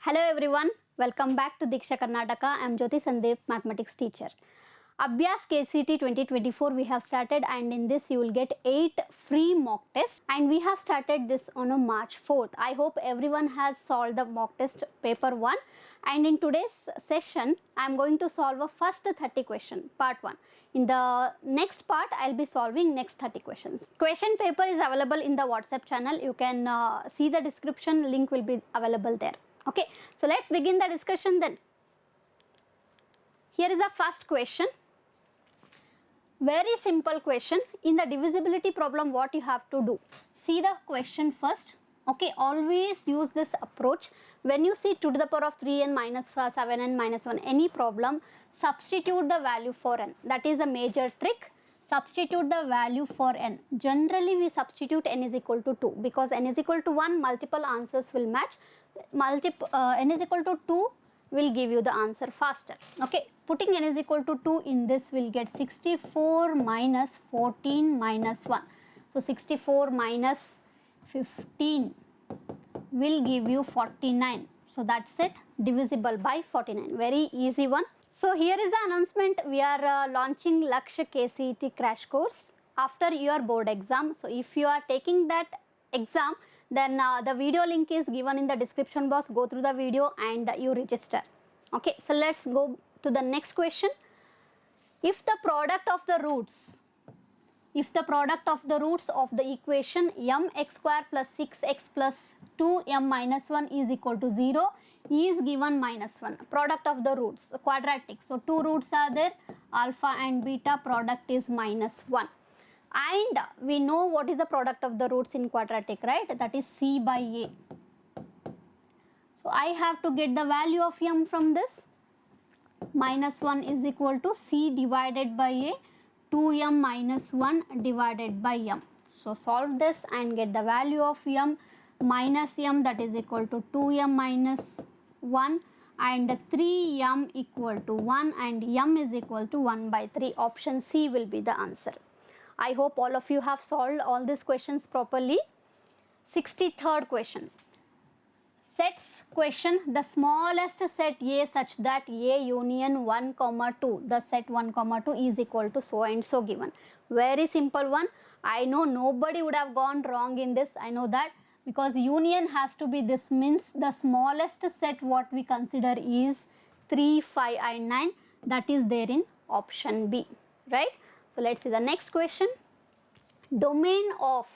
Hello everyone, welcome back to Diksha Karnataka. I am Jyothi Sandeep, mathematics teacher. Abhyas KCET 2024 we have started, and in this you will get 8 free mock tests, and we have started this on a March 4th. I hope everyone has solved the mock test paper 1, and in today's session I am going to solve a first 30 question part 1. In the next part I will be solving next 30 questions. Question paper is available in the WhatsApp channel. You can see the description, link will be available there. Okay, so let's begin the discussion then. Here is the first question. Very simple question. In the divisibility problem, what you have to do? See the question first. Okay, always use this approach. When you see 2 to the power of 3n minus 7n minus 1, any problem, substitute the value for n. That is a major trick. Substitute the value for n. Generally, we substitute n is equal to 2 because n is equal to 1, multiple answers will match. N is equal to 2 will give you the answer faster. Okay, putting n is equal to 2 in this will get 64 minus 14 minus 1. So 64 minus 15 will give you 49. So that's it, divisible by 49. Very easy one. So here is the announcement. We are launching Lakshya KCET crash course after your board exam. So if you are taking that exam, then the video link is given in the description box. Go through the video and you register. Okay, so let's go to the next question. If the product of the roots of the equation mx square plus 6x plus 2m minus 1 is equal to 0 is given minus 1. Product of the roots, quadratic. So 2 roots are there, alpha and beta, product is minus 1. And we know what is the product of the roots in quadratic, right? That is c by a. So I have to get the value of m from this. Minus 1 is equal to c divided by a, 2m minus 1 divided by m. So solve this and get the value of m. Minus m, that is equal to 2m minus 1, and 3m equal to 1, and m is equal to 1 by 3. Option C will be the answer. I hope all of you have solved all these questions properly. 63rd question. Sets question. The smallest set A such that A union 1, 2, the set 1, 2 is equal to so and so given. Very simple one. I know nobody would have gone wrong in this. I know that, because union has to be this, means the smallest set what we consider is 3, 5 and 9. That is there in option B, right? So let's see the next question. Domain of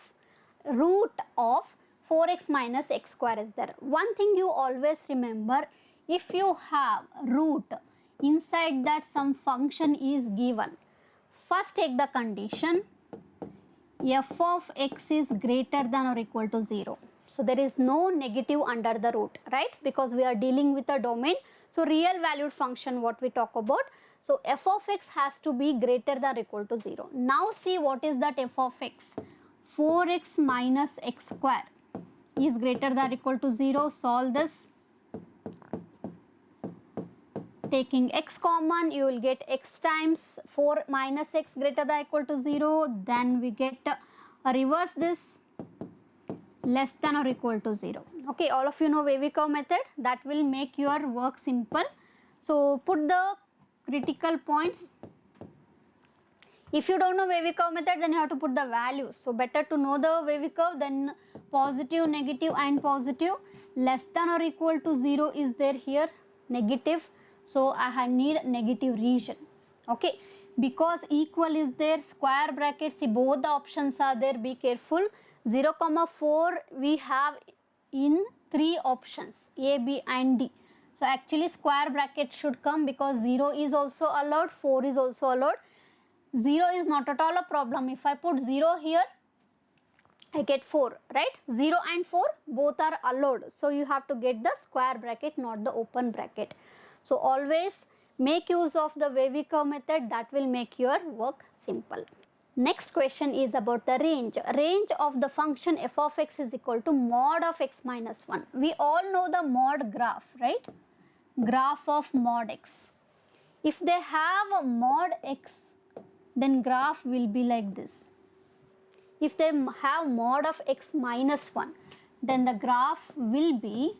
root of 4x minus x square is there. One thing you always remember, if you have root, inside that some function is given, first take the condition f of x is greater than or equal to 0. So there is no negative under the root, right? Because we are dealing with a domain. So real valued function what we talk about. So f of x has to be greater than or equal to 0. Now see what is that f of x. 4x minus x square is greater than or equal to 0. Solve this. Taking x common, you will get x times 4 minus x greater than or equal to 0. Then we get reverse this, less than or equal to 0. Okay, all of you know wavy curve method. That will make your work simple. So put the critical points. If you don't know wavy curve method, then you have to put the values. So better to know the wavy curve, then positive, negative and positive. Less than or equal to 0 is there here, negative. So I need negative region. Okay, because equal is there, square bracket, see both the options are there, be careful. 0, 4 we have in 3 options, A, B and D. So actually square bracket should come because 0 is also allowed, 4 is also allowed. 0 is not at all a problem. If I put 0 here, I get 4, right? 0 and 4 both are allowed. So you have to get the square bracket, not the open bracket. So always make use of the wavy curve method. That will make your work simple. Next question is about the range. Range of the function f of x is equal to mod of x minus 1. We all know the mod graph, right? Graph of mod x. If they have a mod x, then graph will be like this. If they have mod of x minus 1, then the graph will be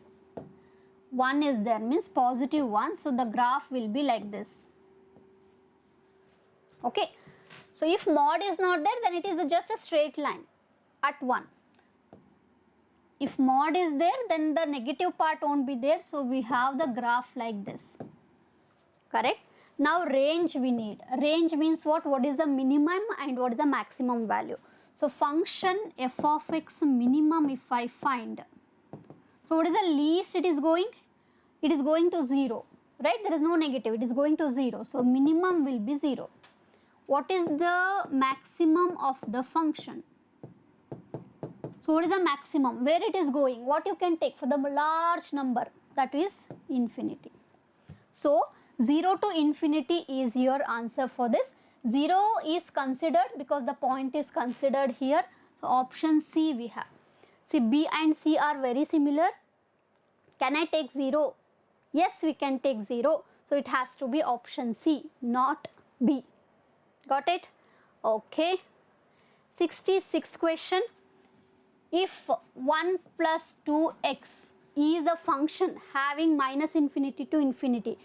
1 is there, means positive 1. So the graph will be like this. Okay. So if mod is not there, then it is just a straight line at 1. If mod is there, then the negative part won't be there. So we have the graph like this. Correct. Now range we need. Range means what? What is the minimum and what is the maximum value? So function f of x minimum if I find. So what is the least it is going? It is going to 0. Right? There is no negative. It is going to 0. So minimum will be 0. What is the maximum of the function? So what is the maximum? Where it is going? What you can take for the large number? That is infinity. So 0 to infinity is your answer for this. 0 is considered because the point is considered here. So option C we have. See, B and C are very similar. Can I take 0? Yes, we can take 0. So it has to be option C, not B. Got it? Okay. 66th question. If 1 plus 2x is a function having minus infinity to infinity.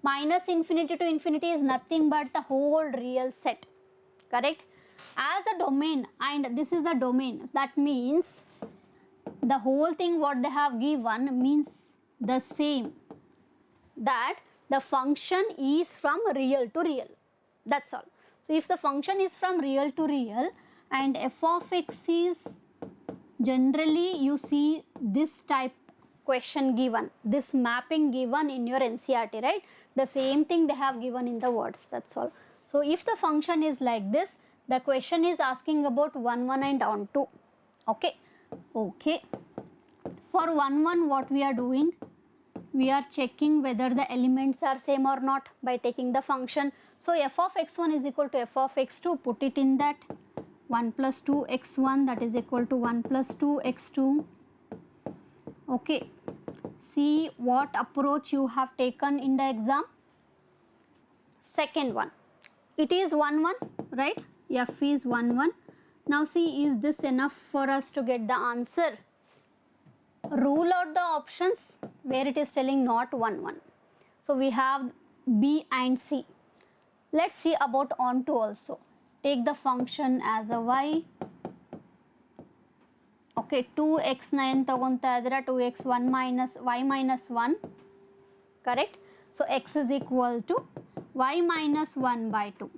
Minus infinity to infinity is nothing but the whole real set. Correct? As a domain, and this is the domain. That means the whole thing what they have given means the same. That the function is from real to real. That's all. So if the function is from real to real and f of x is generally you see this type question given, this mapping given in your NCERT, right? The same thing they have given in the words, that's all. So if the function is like this, the question is asking about 1, 1 and on 2. Okay. Okay. For 1, 1 what we are doing? We are checking whether the elements are same or not by taking the function. So f of x1 is equal to f of x2, put it in that 1 plus 2 x1 that is equal to 1 plus 2 x2. Okay. See what approach you have taken in the exam. Second one. It is 1, 1, right? F is 1, 1. Now see, is this enough for us to get the answer? Rule out the options where it is telling not 1, 1. So we have B and C. Let's see about on 2 also. Take the function as a y. Okay, 2x9 tagonta idra 2x1 minus y minus 1. Correct? So x is equal to y minus 1 by 2.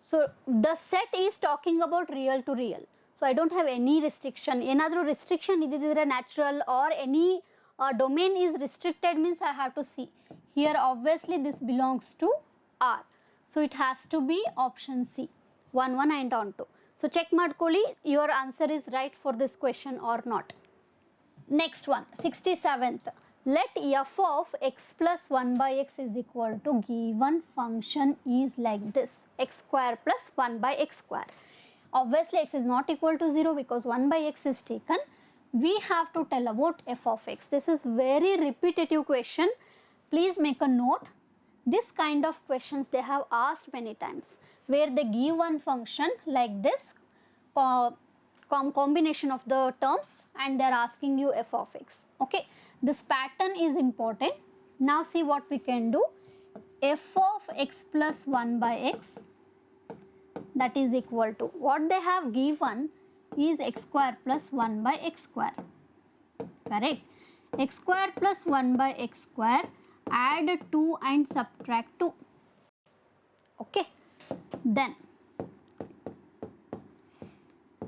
So the set is talking about real to real. So I don't have any restriction. Another restriction is natural or any domain is restricted means I have to see. Here obviously this belongs to R. So it has to be option C, 1, 1 and on 2. So check ಮಾಡ್ಕೊಳ್ಳಿ, your answer is right for this question or not. Next one, 67th. Let f of x plus 1 by x is equal to given function is like this, x square plus 1 by x square. Obviously x is not equal to 0 because 1 by x is taken. We have to tell about f of x. This is very repetitive question. Please make a note. This kind of questions they have asked many times where they give one function like this combination of the terms and they are asking you f of x. Okay, this pattern is important. Now see what we can do. F of x plus 1 by x, that is equal to what they have given is x square plus 1 by x square. Correct? X square plus 1 by x square, add 2 and subtract 2. Okay. Then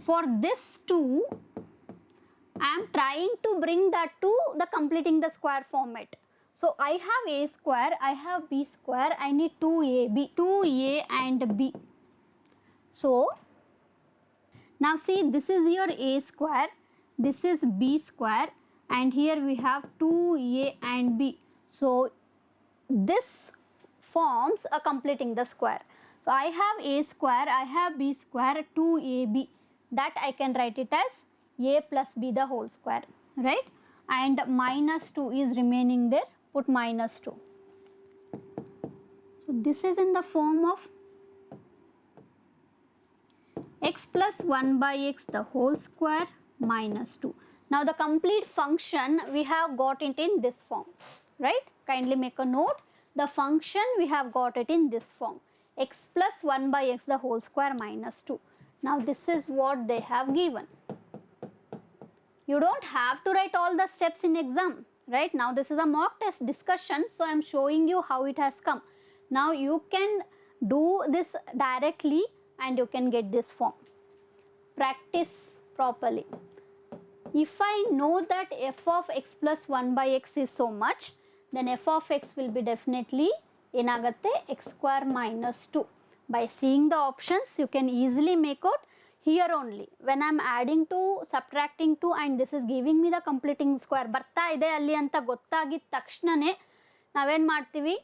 for this 2, I am trying to bring that to the completing the square format. So I have a square, I have b square, I need 2a and b. So now see, this is your a square, this is b square, and here we have 2a and b. So this forms a completing the square. So I have a square, I have b square, 2ab. That I can write it as a plus b the whole square, right? And minus 2 is remaining there, put minus 2. So this is in the form of x plus 1 by x the whole square minus 2. Now the complete function we have got it in this form, right? Kindly make a note. The function we have got it in this form, x plus 1 by x the whole square minus 2. Now this is what they have given. You don't have to write all the steps in exam, right? Now this is a mock test discussion, so I am showing you how it has come. Now you can do this directly and you can get this form. Practice properly. If I know that f of x plus 1 by x is so much, then f of x will be definitely enagatte x square minus 2. By seeing the options, you can easily make out here only. When I am adding 2, subtracting 2 and this is giving me the completing square. Barta ide alli anta gottagid takshnane naven ಮಾಡ್ತೀವಿ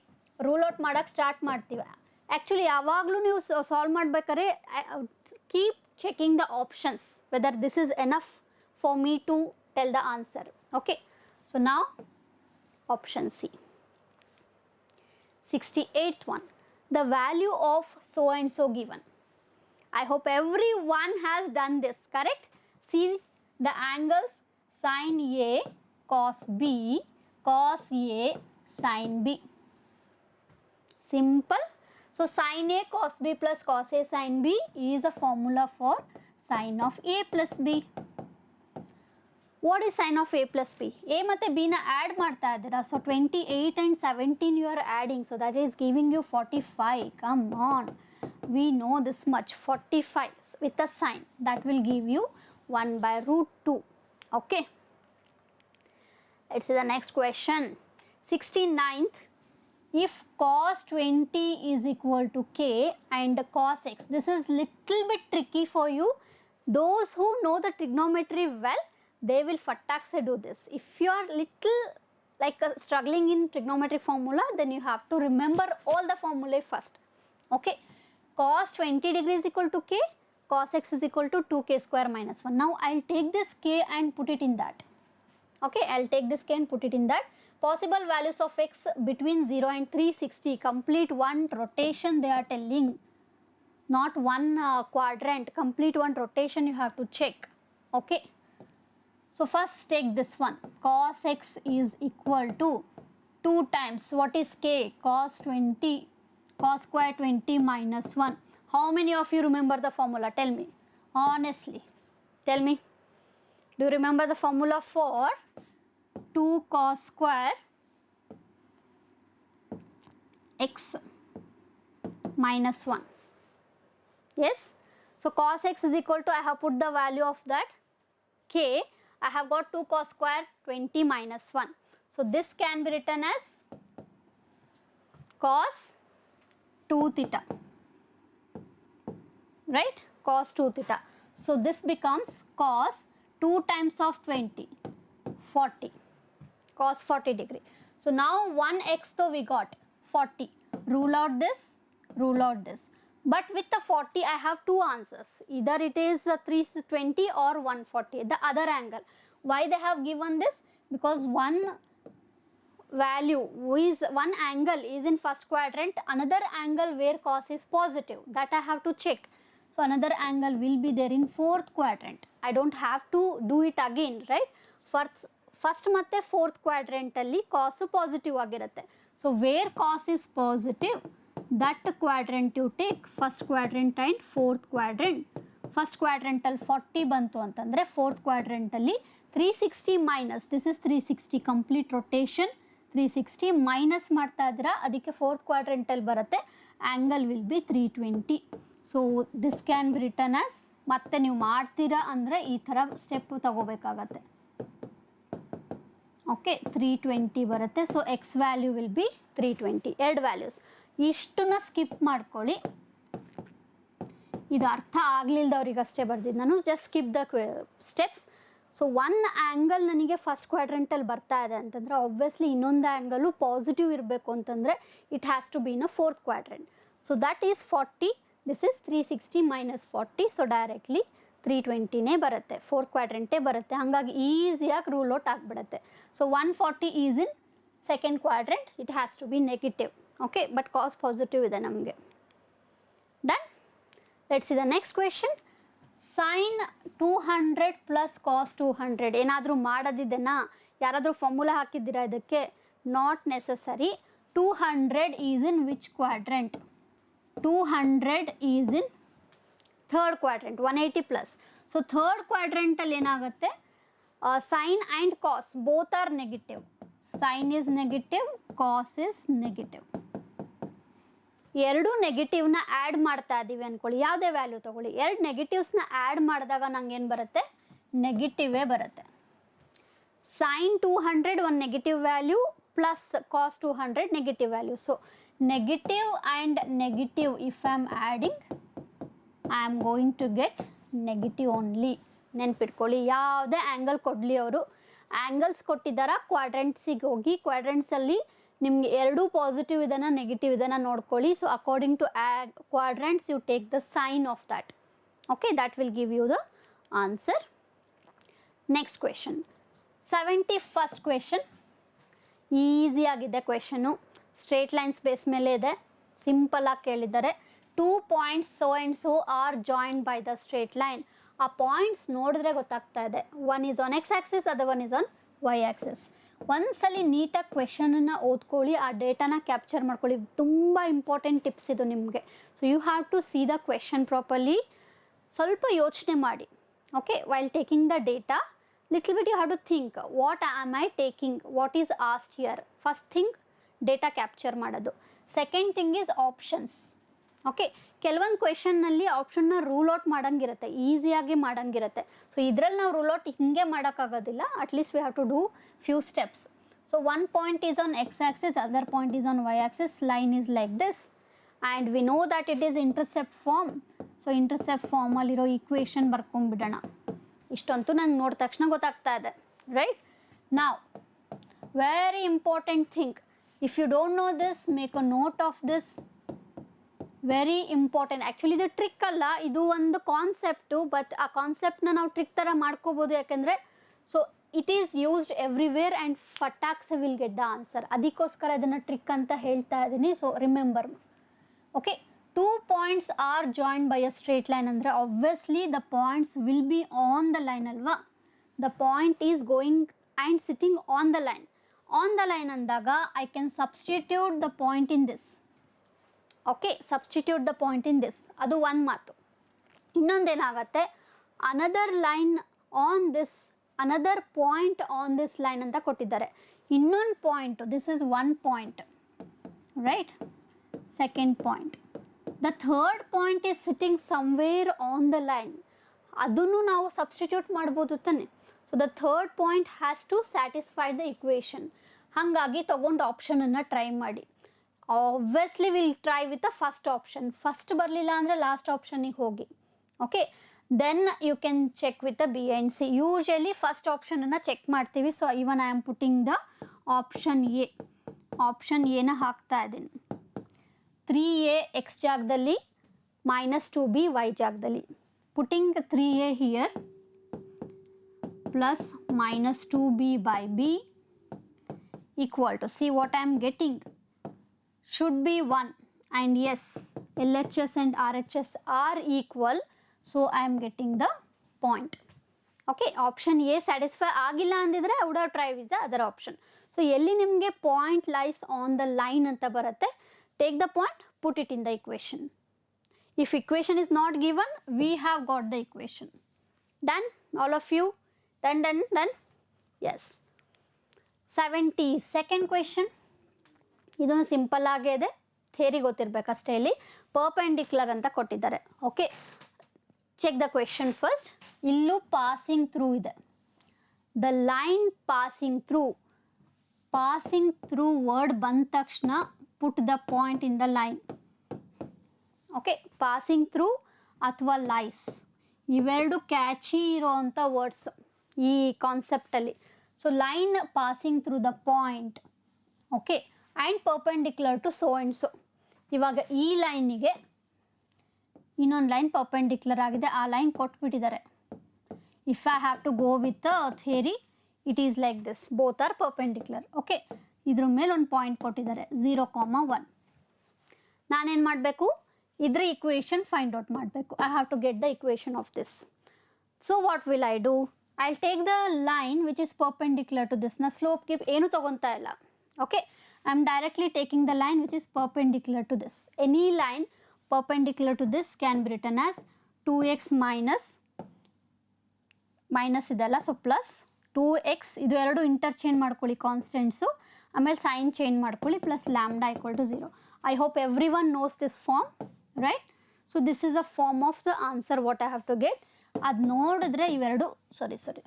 rule out ಮಾಡಕ್ಕೆ start ಮಾಡ್ತೀವಿ. Actually ಯಾವಾಗಲೂ ನೀವು solve ಮಾಡಬೇಕಾದ್ರೆ keep checking the options weather this is enough for me to tell the answer. Okay, so now option C. 68th one, the value of so and so given. I hope everyone has done this, correct? See the angles sin A cos B cos A sin B. Simple. So sin A cos B plus cos A sin B is a formula for sin of A plus B. What is sin of A plus B? A ಮತ್ತೆ B ನ add ಮಾಡ್ತಾ ಇದ್ದೀರಾ. So 28 and 17 you are adding. So that is giving you 45. Come on. We know this much. 45 with a sign. That will give you 1 by root 2. Okay. Let's see the next question. 69th. If cos 20 is equal to k and cos x. This is little bit tricky for you. Those who know the trigonometry well, they will fatakse do this. If you are little like struggling in trigonometric formula, then you have to remember all the formulae first. Okay, cos 20 degrees is equal to k, cos x is equal to 2k square minus 1. Now I'll take this k and put it in that. Okay, I'll take this k and put it in that. Possible values of x between 0 and 360. Complete one rotation they are telling, not one quadrant. Complete one rotation you have to check. Okay. So first take this one, cos x is equal to 2 times, what is k? Cos 20, cos square 20 minus 1. How many of you remember the formula? Tell me, honestly, tell me. Do you remember the formula for 2 cos square x minus 1? Yes. So cos x is equal to, I have put the value of that k. I have got 2 cos square 20 minus 1. So this can be written as cos 2 theta, right? Cos 2 theta. So this becomes cos 2 times of 20, 40, cos 40 degree. So now 1x though we got 40. Rule out this, rule out this. But with the 40, I have two answers. Either it is 320 or 140, the other angle. Why they have given this? Because one value is, one angle is in first quadrant, another angle where cos is positive. That I have to check. So another angle will be there in fourth quadrant. I don't have to do it again, right? First ಮತ್ತೆ fourth quadrant ಅಲ್ಲಿ cos positive ಆಗಿರುತ್ತೆ. So where cos is positive, that quadrant you take, first quadrant and fourth quadrant. First quadrant ಅಲ್ಲಿ 40 ಬಂತು ಅಂತಂದ್ರೆ fourth quadrant ಅಲ್ಲಿ 360 minus, this is 360 complete rotation, 360 minus ಮಾಡ್ತಾ ಇದ್ದೀರಾ, ಅದಕ್ಕೆ fourth quadrant ಅಲ್ಲಿ ಬರುತ್ತೆ, angle will be 320. So this can be written as, ಮತ್ತೆ ನೀವು ಮಾಡ್ತೀರಾ ಅಂದರೆ ಈ ಥರ ಸ್ಟೆಪ್ ತಗೋಬೇಕಾಗತ್ತೆ. ಓಕೆ, 320 ಬರುತ್ತೆ. So X value will be 320. ಎರಡು ವ್ಯಾಲ್ಯೂಸ್ ಇಷ್ಟನ್ನ ಸ್ಕಿಪ್ ಮಾಡ್ಕೊಳ್ಳಿ. ಇದು ಅರ್ಥ ಆಗಲಿಲ್ಲದವ್ರಿಗಷ್ಟೇ ಬರ್ದಿದ್ದು ನಾನು. Just skip the steps. So one angle ನನಗೆ ಫಸ್ಟ್ ಕ್ವಾಡ್ರೆಂಟಲ್ಲಿ ಬರ್ತಾ ಇದೆ ಅಂತಂದರೆ ಆಬ್ವಿಯಸ್ಲಿ ಇನ್ನೊಂದು ಆ್ಯಂಗಲು ಪಾಸಿಟಿವ್ ಇರಬೇಕು ಅಂತಂದರೆ it has to be in a fourth quadrant. So that is 40. This is 360 minus 40. So directly 320ನೇ ಬರುತ್ತೆ, ಫೋರ್ತ್ ಕ್ವಾಡ್ರೆಂಟೇ ಬರುತ್ತೆ. ಹಾಗಾಗಿ ಈಸಿಯಾಗಿ ರೂಲ್ ಔಟ್ ಆಗಿಬಿಡುತ್ತೆ. So 140 is in second quadrant, it has to be negative. Okay, but cos positive ಇದೆ ನಮಗೆ. Done. Let's see the next question. Sine 200 plus cos 200 ಏನಾದರೂ ಮಾಡೋದಿದೆನಾ? ಯಾರಾದರೂ ಫಾರ್ಮುಲಾ ಹಾಕಿದ್ದೀರಾ ಇದಕ್ಕೆ? Not necessary. 200 is in which quadrant? 200 is in third quadrant. 180 plus. So third ಕ್ವಾಡ್ರೆಂಟಲ್ಲಿ ಏನಾಗುತ್ತೆ? Sine and cos both are negative. Sine is negative, cos is negative. ಎರಡು ನೆಗೆಟಿವ್ನ add ಮಾಡ್ತಾ ಇದ್ದೀವಿ ಅಂದ್ಕೊಳ್ಳಿ, ಯಾವುದೇ ವ್ಯಾಲ್ಯೂ ತೊಗೊಳ್ಳಿ. ಎರಡು ನೆಗೆಟಿವ್ಸ್ನ ಆ್ಯಡ್ ಮಾಡಿದಾಗ ನಂಗೆ ಏನು ಬರುತ್ತೆ? ನೆಗೆಟಿವೇ ಬರುತ್ತೆ. ಸೈನ್ 200 ಒಂದು negative value plus cos 200 negative value. So negative and negative if I am adding I am going to get negative only. ನೆನ್ಪಿಟ್ಕೊಳ್ಳಿ, ಯಾವುದೇ ಆ್ಯಂಗಲ್ ಕೊಡಲಿ ಅವರು, ಆ್ಯಂಗಲ್ಸ್ ಕೊಟ್ಟಿದ್ದಾರಾ ಕ್ವಾಡ್ರೆಂಟ್ಸಿಗೆ ಹೋಗಿ, ಕ್ವಾಡ್ರೆಂಟ್ಸಲ್ಲಿ ನಿಮಗೆ ಎರಡೂ ಪಾಸಿಟಿವ್ ಇದನ್ನು ನೆಗೆಟಿವ್ ಇದನ್ನು ನೋಡ್ಕೊಳ್ಳಿ. So according to quadrants you take the sign of that. Okay, that will give you the answer. Next question, 71st question. ಈಸಿಯಾಗಿದೆ ಕ್ವೆಶನು, ಸ್ಟ್ರೇಟ್ ಲೈನ್ಸ್ ಬೇಸ್ ಮೇಲೆ ಇದೆ, ಸಿಂಪಲಾಗಿ ಕೇಳಿದ್ದಾರೆ. 2 points so and so are joined by the straight line. ಆ points ನೋಡಿದ್ರೆ ಗೊತ್ತಾಗ್ತಾ ಇದೆ, one is on x axis, ಅದು one is on y axis. ಒಂದ್ಸಲಿ ನೀಟಾಗಿ ಕ್ವೆಶನನ್ನು ಓದ್ಕೊಳ್ಳಿ, ಆ ಡೇಟಾನ ಕ್ಯಾಪ್ಚರ್ ಮಾಡ್ಕೊಳ್ಳಿ. ತುಂಬ ಇಂಪಾರ್ಟೆಂಟ್ ಟಿಪ್ಸ್ ಇದು ನಿಮಗೆ. So you have to see the question properly. ಸ್ವಲ್ಪ ಯೋಚನೆ ಮಾಡಿ. Okay, while taking the data little bit you have to think, what am I taking, what is asked here. First thing data capture ಮಾಡೋದು. Second thing is options. Okay, ಕೆಲವೊಂದು ಕ್ವೆಶನ್ನಲ್ಲಿ ಆಪ್ಷನ್ನ rule out ಮಾಡೋಂಗಿರುತ್ತೆ, ಈಸಿಯಾಗಿ ಮಾಡೋಂಗಿರುತ್ತೆ. So ಇದರಲ್ಲಿ ನಾವು rule out ಹಿಂಗೆ ಮಾಡೋಕ್ಕಾಗೋದಿಲ್ಲ. At least we have to do few steps. So one point is on x axis, other point is on y axis, line is like this and we know that it is intercept form. So intercept ಫಾರ್ಮಲ್ಲಿರೋ equation ಬರ್ಕೊಂಡ್ಬಿಡೋಣ. ಇಷ್ಟಂತೂ ನಂಗೆ ನೋಡಿದ ತಕ್ಷಣ ಗೊತ್ತಾಗ್ತಾ ಇದೆ, right? ನಾವು very important thing, if you don't know this, make a note of this. Very important. Actually ಇದು ಟ್ರಿಕ್ ಅಲ್ಲ, ಇದು ಒಂದು ಕಾನ್ಸೆಪ್ಟು, ಬಟ್ ಆ ಕಾನ್ಸೆಪ್ಟನ್ನ ನಾವು ಟ್ರಿಕ್ ಥರ ಮಾಡ್ಕೋಬೋದು. ಯಾಕೆಂದರೆ so it is used everywhere and ಫಟಾಕ್ಸ್ ವಿಲ್ ಗೆಟ್ ದ ಆನ್ಸರ್. ಅದಕ್ಕೋಸ್ಕರ ಇದನ್ನು ಟ್ರಿಕ್ ಅಂತ ಹೇಳ್ತಾ ಇದ್ದೀನಿ. So remember. Okay, 2 points are joined by a straight line ಅಂದರೆ obviously the points will be on the line ಅಲ್ವಾ? The point is going and sitting on the line. On the line ಅಂದಾಗ I can substitute the point in this. Okay, substitute the point in this. ಅದು ಒಂದು ಮಾತು. ಇನ್ನೊಂದೇನಾಗತ್ತೆ, another line on this, another point on this line ಅಂತ ಕೊಟ್ಟಿದ್ದಾರೆ. ಇನ್ನೊಂದು point, this is one point, right? Second point. The third point is sitting somewhere on the line. ಅದನ್ನು ನಾವು substitute ಮಾಡ್ಬೋದು ತಾನೆ. So the third point has to satisfy the equation. ಹಾಗಾಗಿ ತೊಗೊಂಡು ಆಪ್ಷನನ್ನು ಟ್ರೈ ಮಾಡಿ. Obviously will try with the first option. First ಬರಲಿಲ್ಲ ಅಂದರೆ ಲಾಸ್ಟ್ ಆಪ್ಷನಿಗೆ ಹೋಗಿ. Okay, then you can check with the B and C. Usually first ಆಪ್ಷನನ್ನು check ಮಾಡ್ತೀವಿ. So even I am putting the option A. Option ಎನ ಹಾಕ್ತಾ ಇದ್ದೀನಿ. 3a x ಜಾಗದಲ್ಲಿ -2b y ಜಾಗದಲ್ಲಿ. Putting 3a here plus -2b by b equal to, see what I am getting, should be 1, and yes, LHS and RHS are equal, so I am getting the point. Okay, option A satisfy ಆಗಿಲ್ಲ ಅಂದಿದ್ರೆ I would have tried with the other option. So ಎಲ್ಲಿ ನಿಮಗೆ point lies on the line ಅಂತ ಬರುತ್ತೆ, take the point, put it in the equation. If equation is not given, we have got the equation. Done? All of you? Done? Yes. 72nd question. ಇದೊಂದು simple ಆಗೇ ಇದೆ, theory ಗೊತ್ತಿರಬೇಕಷ್ಟೇ. ಇಲ್ಲಿ perpendicular ಅಂತ ಕೊಟ್ಟಿದ್ದಾರೆ. Okay, check the question first. ಇಲ್ಲೂ passing through ಇದೆ. The line passing through word ಬಂದ ತಕ್ಷಣ put the point in the line. Okay, passing through ಅಥವಾ ಲೈಸ್ ಇವೆರಡು ಕ್ಯಾಚಿ ಇರೋವಂಥ ವರ್ಡ್ಸ್ ಈ ಕಾನ್ಸೆಪ್ಟಲ್ಲಿ. So line passing through the point. Okay, and perpendicular to so and so. ಇವಾಗ ಈ ಲೈನಿಗೆ ಇನ್ನೊಂದು ಲೈನ್ ಪರ್ಪೆಂಡಿಕ್ಯುಲರ್ ಆಗಿದೆ, ಆ ಲೈನ್ ಕೊಟ್ಬಿಟ್ಟಿದ್ದಾರೆ. If I have to go with theory, it is like this, both are perpendicular. Okay, ಇದ್ರ ಮೇಲೆ ಒಂದು ಪಾಯಿಂಟ್ ಕೊಟ್ಟಿದ್ದಾರೆ 0,1. ನಾನೇನು ಮಾಡಬೇಕು, ಇದ್ರ ಇಕ್ವೇಷನ್ ಫೈಂಡ್ ಔಟ್ ಮಾಡಬೇಕು. I have to get the equation of this. So what will I do? I'll take the line which is perpendicular to this. Na slope ki ಏನು ತಗೊಂತಾ ಇಲ್ಲ. Okay, I'm directly taking the line which is perpendicular to this. Any line perpendicular to this can be written as 2x minus ಇದಲ್ಲ, so plus 2x, ಇದು ಎರಡು interchange ಮಾಡ್ಕೊಳ್ಳಿ constants, ಆಮೇಲೆ sign change ಮಾಡ್ಕೊಳ್ಳಿ, plus lambda equal to 0. I hope everyone knows this form, right? So this is a form of the answer what I have to get. ಅದು ನೋಡಿದ್ರೆ ಇವೆರಡು ಸಾರಿ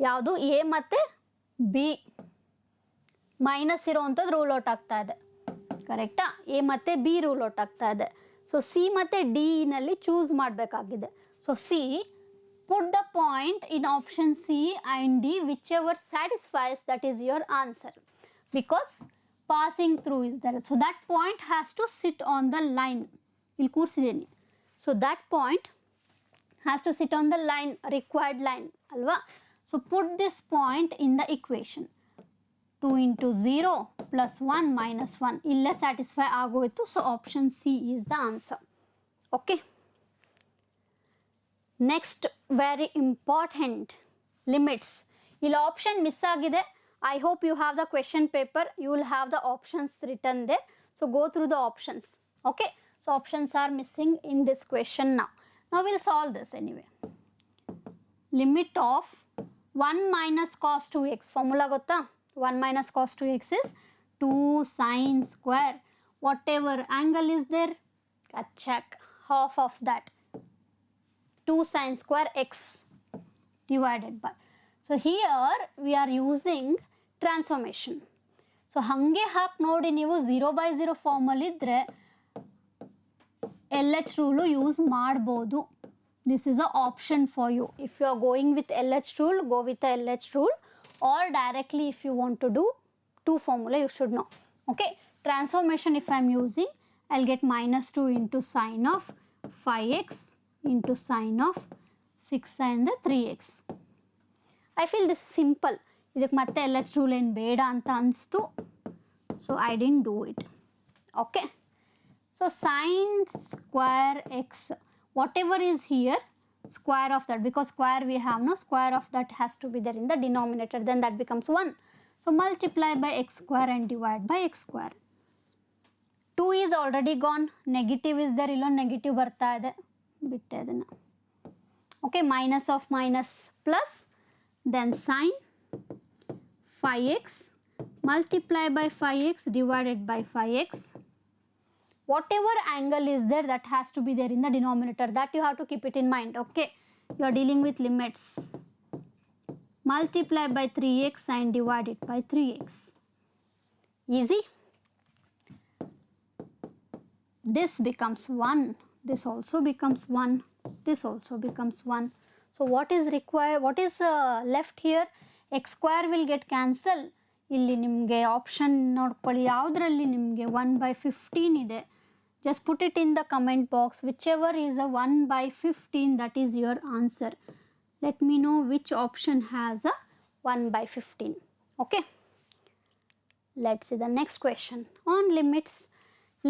ಯಾವುದು A ಮತ್ತು ಬಿ ಮೈನಸ್ ಇರೋವಂಥದ್ದು ರೂಲ್ ಔಟ್ ಆಗ್ತಾ ಇದೆ, ಕರೆಕ್ಟಾ? A ಮತ್ತು ಬಿ ರೂಲ್ ಔಟ್ ಆಗ್ತಾ ಇದೆ. ಸೊ ಸಿ ಮತ್ತು ಡಿನಲ್ಲಿ ಚೂಸ್ ಮಾಡಬೇಕಾಗಿದೆ. So C, put the point in option C and D whichever satisfies, that is your answer, because passing through is there. So that point has to sit on the line. ಇಲ್ಲಿ ಕೂರಿಸಿದ್ದೀನಿ. So that point has to sit on the line, required line alva. So put this point in the equation. 2 into 0 plus 1 minus 1 illa satisfy agoytu. So option C is the answer. Okay, next very important, limits. Illa option miss agide. I hope you have the question paper, you will have the options written there, so go through the options. Okay, so options are missing in this question now. Now we will solve this anyway. Limit of 1 minus cos 2x, formula gotta? 1 minus cos 2x is 2 sin square, whatever angle is there, check half of that, 2 sin square x divided by. So here we are using transformation. So hange haak nodi ನೀವು 0/0 form ಅಲ್ಲಿ ಇದ್ರೆ LH rule use ಮಾಡಬಹುದು. This is an option for you. If you are going with LH rule, go with the LH rule, or directly if you want to do two formula, you should know. Okay, transformation if I am using, I'll get minus 2 into sine of 5x into sine of 6 and the 3x. I feel this is simple. ಇದಕ್ಕೆ ಮತ್ತೆ LH rule ಏನು ಬೇಡ ಅಂತ ಅನಿಸ್ತು, so I didn't do it. Okay, so sine square x, whatever is here, square of that, because square we have no, square of that has to be there in the denominator, then that becomes 1. So multiply by x square and divide by x square. 2 is already gone, negative is there, illon negative ಬರ್ತಾ ಇದೆ, ಬಿಟ್ಟೆ ಅದನ್ನು. Okay, minus of minus plus, then sine 5x multiply by 5x divided by 5x. Whatever angle is there, that has to be there in the denominator, that you have to keep it in mind. Okay, you are dealing with limits. Multiply by 3x and divide it by 3x. Easy. This becomes 1, this also becomes 1, this also becomes 1. So what is required, what is left here? X square will get cancelled. ಇಲ್ಲಿ ನಿಮಗೆ option ನೋಡ್ಕೊಳ್ಳಿ, ಯಾವುದರಲ್ಲಿ ನಿಮಗೆ 1/15 ಇದೆ, just put it in the comment box, whichever is a 1/15, that is your answer. Let me know which option has a 1/15. Okay, let's see the next question on limits.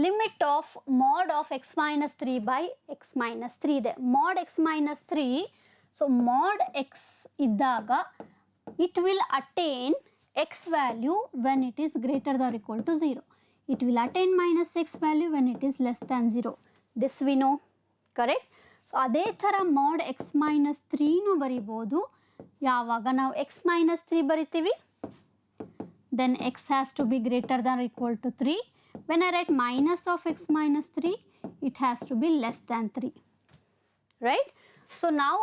Limit of mod of x minus 3 by x minus 3 ಇದೆ. Mod x minus 3, so mod x ಇದ್ದಾಗ it will attain x value when it is greater than or equal to 0. It will attain minus x value when it is less than 0. This we know, correct? So ಅದೇ ಥರ mod x minus 3 ಬರಿಬೋದು. ಯಾವಾಗ ನಾವು x minus 3 ಬರಿತೀವಿ, then x has to be greater than or equal to 3. When I write minus of x minus 3, it has to be less than 3, right? So now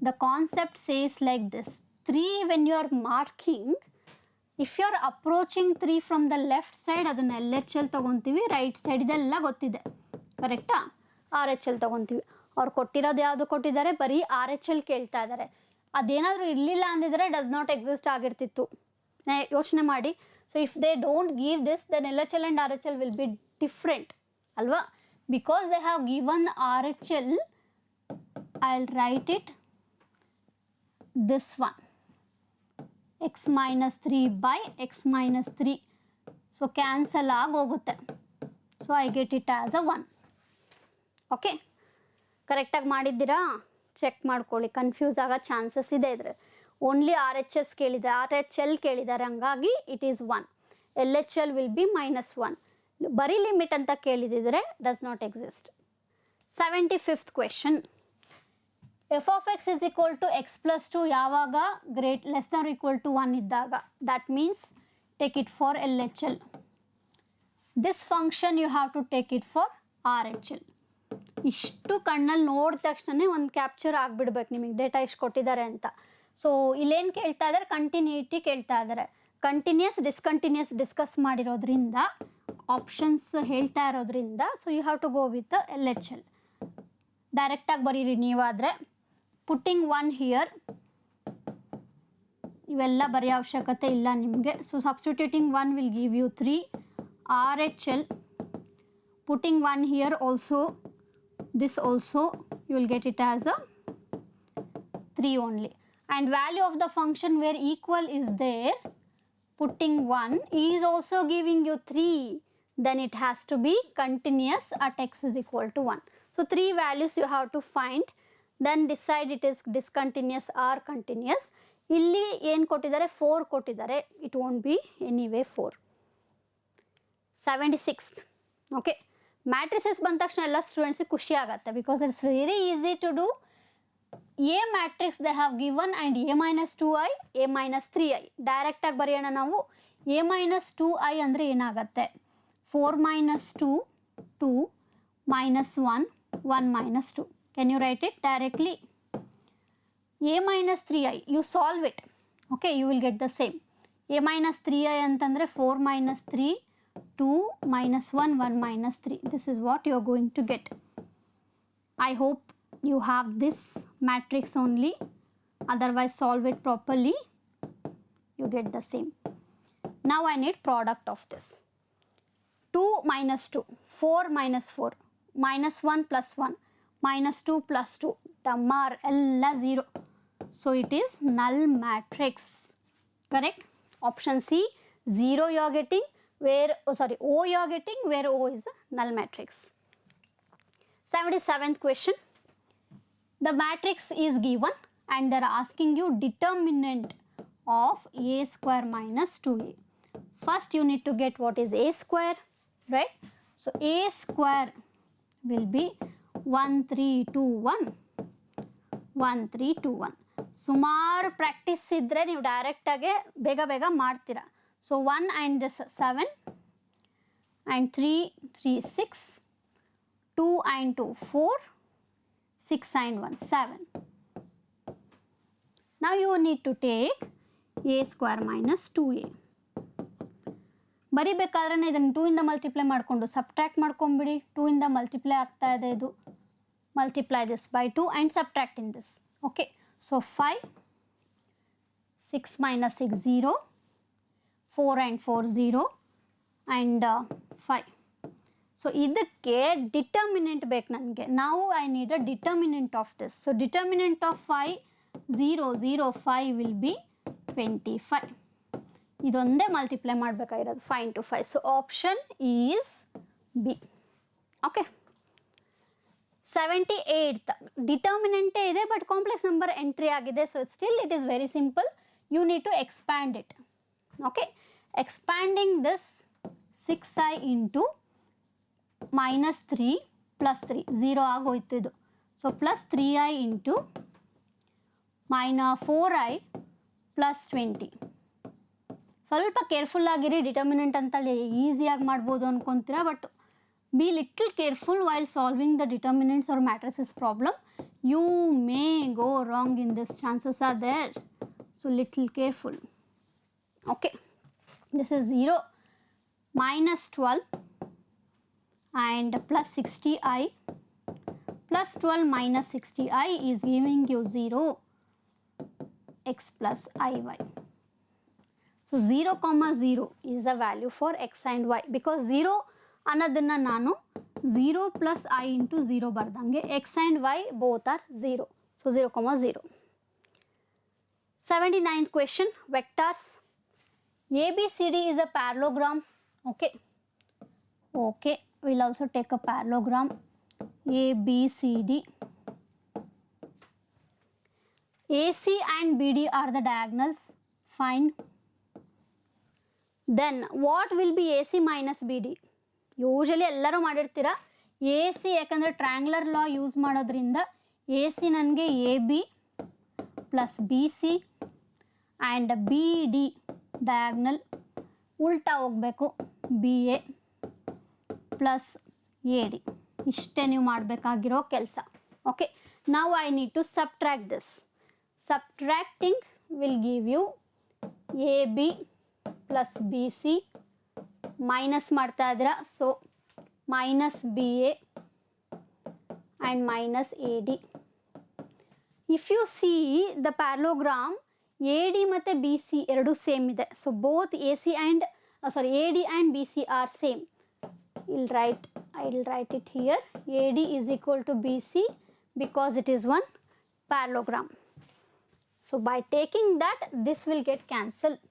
the concept says like this. 3 when you are marking, if you are approaching 3 from the left side, ಅದನ್ನು LHL ತಗೊತೀವಿ, right side ಇದೆಲ್ಲ ಗೊತ್ತಿದೆ, ಕರೆಕ್ಟಾ? RHL ತಗೊತೀವಿ. ಅವ್ರು ಕೊಟ್ಟಿರೋದು ಯಾವುದು ಕೊಟ್ಟಿದ್ದಾರೆ, ಬರೀ RHL ಕೇಳ್ತಾ ಇದ್ದಾರೆ. ಅದೇನಾದರೂ ಇರಲಿಲ್ಲ ಅಂದಿದ್ರೆ ಡಸ್ ನಾಟ್ ಎಕ್ಸಿಸ್ಟ್ ಆಗಿರ್ತಿತ್ತು, ಯೋಚನೆ ಮಾಡಿ. So if they don't give this, then LHL and RHL will be different ಅಲ್ವಾ? Because they have given RHL, I will write it this one, x minus 3 by x minus 3. So cancel ಆಗೋಗುತ್ತೆ. So I get it as a 1. Okay, ಕರೆಕ್ಟಾಗಿ ಮಾಡಿದ್ದೀರಾ? Check ಮಾಡ್ಕೊಳ್ಳಿ, confuse ಆಗೋ chances ಇದೆ ಇದ್ರೆ. Only RHS ಕೇಳಿದ್ದಾರೆ, RHL ಕೇಳಿದ್ದಾರೆ, ಹಂಗಾಗಿ it is 1. LHL will be -1. ಬರೀ ಲಿಮಿಟ್ ಅಂತ ಕೇಳಿದಿದ್ರೆ does not exist. 75th question. f of x is equal to x plus 2 ಯಾವಾಗ less than or equal to 1 ಇದ್ದಾಗ. That means take it for LHL. This function you have to take it for RHL. ಇಷ್ಟು ಕಣ್ಣಲ್ಲಿ ನೋಡಿದ ತಕ್ಷಣ ಒಂದು capture ಆಗಿಬಿಡ್ಬೇಕು ನಿಮಗೆ data ಇಷ್ಟು ಕೊಟ್ಟಿದ್ದಾರೆ ಅಂತ. ಸೊ ಇಲ್ಲೇನು ಕೇಳ್ತಾ ಇದ್ದಾರೆ, ಕಂಟಿನ್ಯೂಟಿ ಕೇಳ್ತಾ ಇದ್ದಾರೆ. ಕಂಟಿನ್ಯೂಸ್ ಡಿಸ್ಕಂಟಿನ್ಯೂಸ್ ಡಿಸ್ಕಸ್ ಮಾಡಿರೋದ್ರಿಂದ, ಆಪ್ಷನ್ಸ್ ಹೇಳ್ತಾ ಇರೋದ್ರಿಂದ, so you have to go with LHL. ಡೈರೆಕ್ಟಾಗಿ ಬರೀರಿ ನೀವಾದರೆ. ಪುಟ್ಟಿಂಗ್ 1 ಹಿಯರ್, ಇವೆಲ್ಲ ಬರೆಯೋ ಅವಶ್ಯಕತೆ ಇಲ್ಲ ನಿಮಗೆ. So substituting 1 will give you 3. RHL, putting 1 here also, this also you will get it as a 3 only. And value of the function where equal is there, putting 1 is also giving you 3, then it has to be continuous at x is equal to 1. So 3 values you have to find, then decide it is discontinuous or continuous. ಇಲ್ಲಿ ಏನು ಕೊಟ್ಟಿದ್ದಾರೆ, 4 ಕೊಟ್ಟಿದ್ದಾರೆ, it won't be anyway 4. 76th. Okay, matrices ಬಂದ ತಕ್ಷಣ ಎಲ್ಲ ಸ್ಟೂಡೆಂಟ್ಸಿಗೆ ಖುಷಿ ಆಗುತ್ತೆ, because it's very easy to do. A matrix they have given and A-2i, A-3i. ಡೈರೆಕ್ಟಾಗಿ ಬರೆಯೋಣ ನಾವು. A-2i ಅಂದರೆ ಏನಾಗುತ್ತೆ, 4 - 2, 2 - 1, 1 - 2. Can you write it directly? A-3i, you solve it. Okay, you will get the same. A-3i ಅಂತಂದರೆ 4 - 3, 2 - 1, 1 - 3. This is what you are going to get. I hope you have this matrix only. Otherwise, solve it properly. You get the same. Now I need product of this. 2 - 2, 4 - 4, -1 + 1, -2 + 2. Dammar ella 0. So it is null matrix. Correct? Option C, 0 you are getting. Where, O you are getting, where O is a null matrix. 77th question. The matrix is given and they are asking you determinant of A square minus 2A. First you need to get what is A square, right? So A square will be 1 3 2 1, 1 3 2 1. ಸುಮಾರು practice ಇದ್ದರೆ ನೀವು ಡೈರೆಕ್ಟಾಗೆ ಬೇಗ ಬೇಗ ಮಾಡ್ತೀರಾ. So 1 and this 7 and 3 3 6, 2 and 2 4, 6 and 1 7. Now you need to take A square minus 2A. ಬರಿಬೇಕಾದ್ರೆ ಇದನ್ನು 2 ಇಂದ multiply ಮಾಡಿಕೊಂಡು subtract ಮಾಡ್ಕೊಂಬಿಡಿ. 2 ಇಂದ ಮಲ್ಟಿಪ್ಲೈ ಆಗ್ತಾ ಇದೆ, ಇದು multiply this by 2 and subtract in this. Okay, so 5, 6 - 6 0, 4 and 4 0 and 5. So ಇದಕ್ಕೆ ಡಿಟರ್ಮಿನೆಂಟ್ ಬೇಕು ನನಗೆ. ನಾವು I need a determinant of this. So determinant of 5 0 0 5 will be 25. ಇದೊಂದೇ ಮಲ್ಟಿಪ್ಲೈ ಮಾಡಬೇಕಾಗಿರೋದು 5 × 5. So option is B. Okay, 78th ಡಿಟರ್ಮಿನೆಂಟೇ ಇದೆ but complex number entry ಆಗಿದೆ. So still it is very simple. You need to expand it. Okay, expanding this 6i into -3 + 3, 0 ಆಗೋಯ್ತು ಇದು. So +3i into -4i + 20. ಸ್ವಲ್ಪ careful ಆಗಿರಿ. Determinant ಅಂತೇಳಿ ಈಸಿಯಾಗಿ ಮಾಡ್ಬೋದು ಅನ್ಕೊತೀರಾ, but be little careful while solving the determinants or matrices problem. You may go wrong in this, chances are there. So little careful. Okay, this is 0 -12 and +60i +12 - 60i is giving you 0 x + iy. So 0, 0 is the value for x and y, because 0 ಅನ್ನೋದನ್ನ ನಾನು 0 + i × 0 ಬರ್ದಂಗೆ x and y both are 0. So 0, 0. 79th question, vectors. ABCD is a parallelogram. Okay, we'll also take a parallelogram. ABCD AC and BD are the diagonals. Fine. Then what will be AC minus BD? Usually ಎಲ್ಲರೂ ಮಾಡಿರ್ತೀರ. A C ಯಾಕಂದರೆ triangular law use ಮಾಡೋದ್ರಿಂದ A C ನನಗೆ A B plus B C and B D diagonal ಉಲ್ಟಾ ಹೋಗಬೇಕು B A plus A D. ಇಷ್ಟೇ ನೀವು ಮಾಡಬೇಕಾಗಿರೋ ಕೆಲಸ. ಓಕೆ, ನಾವು I need to subtract this. Subtracting will give you A B plus B C minus ಮಾಡ್ತಾ ಇದ್ದೀರಾ. So minus B A and minus A D. If you see the parallelogram A D ಮತ್ತು B C ಎರಡೂ same ಇದೆ. So both A C and A D and B C are same. I will write it here. AD is equal to BC because it is one parallelogram. So by taking that, this will get cancelled.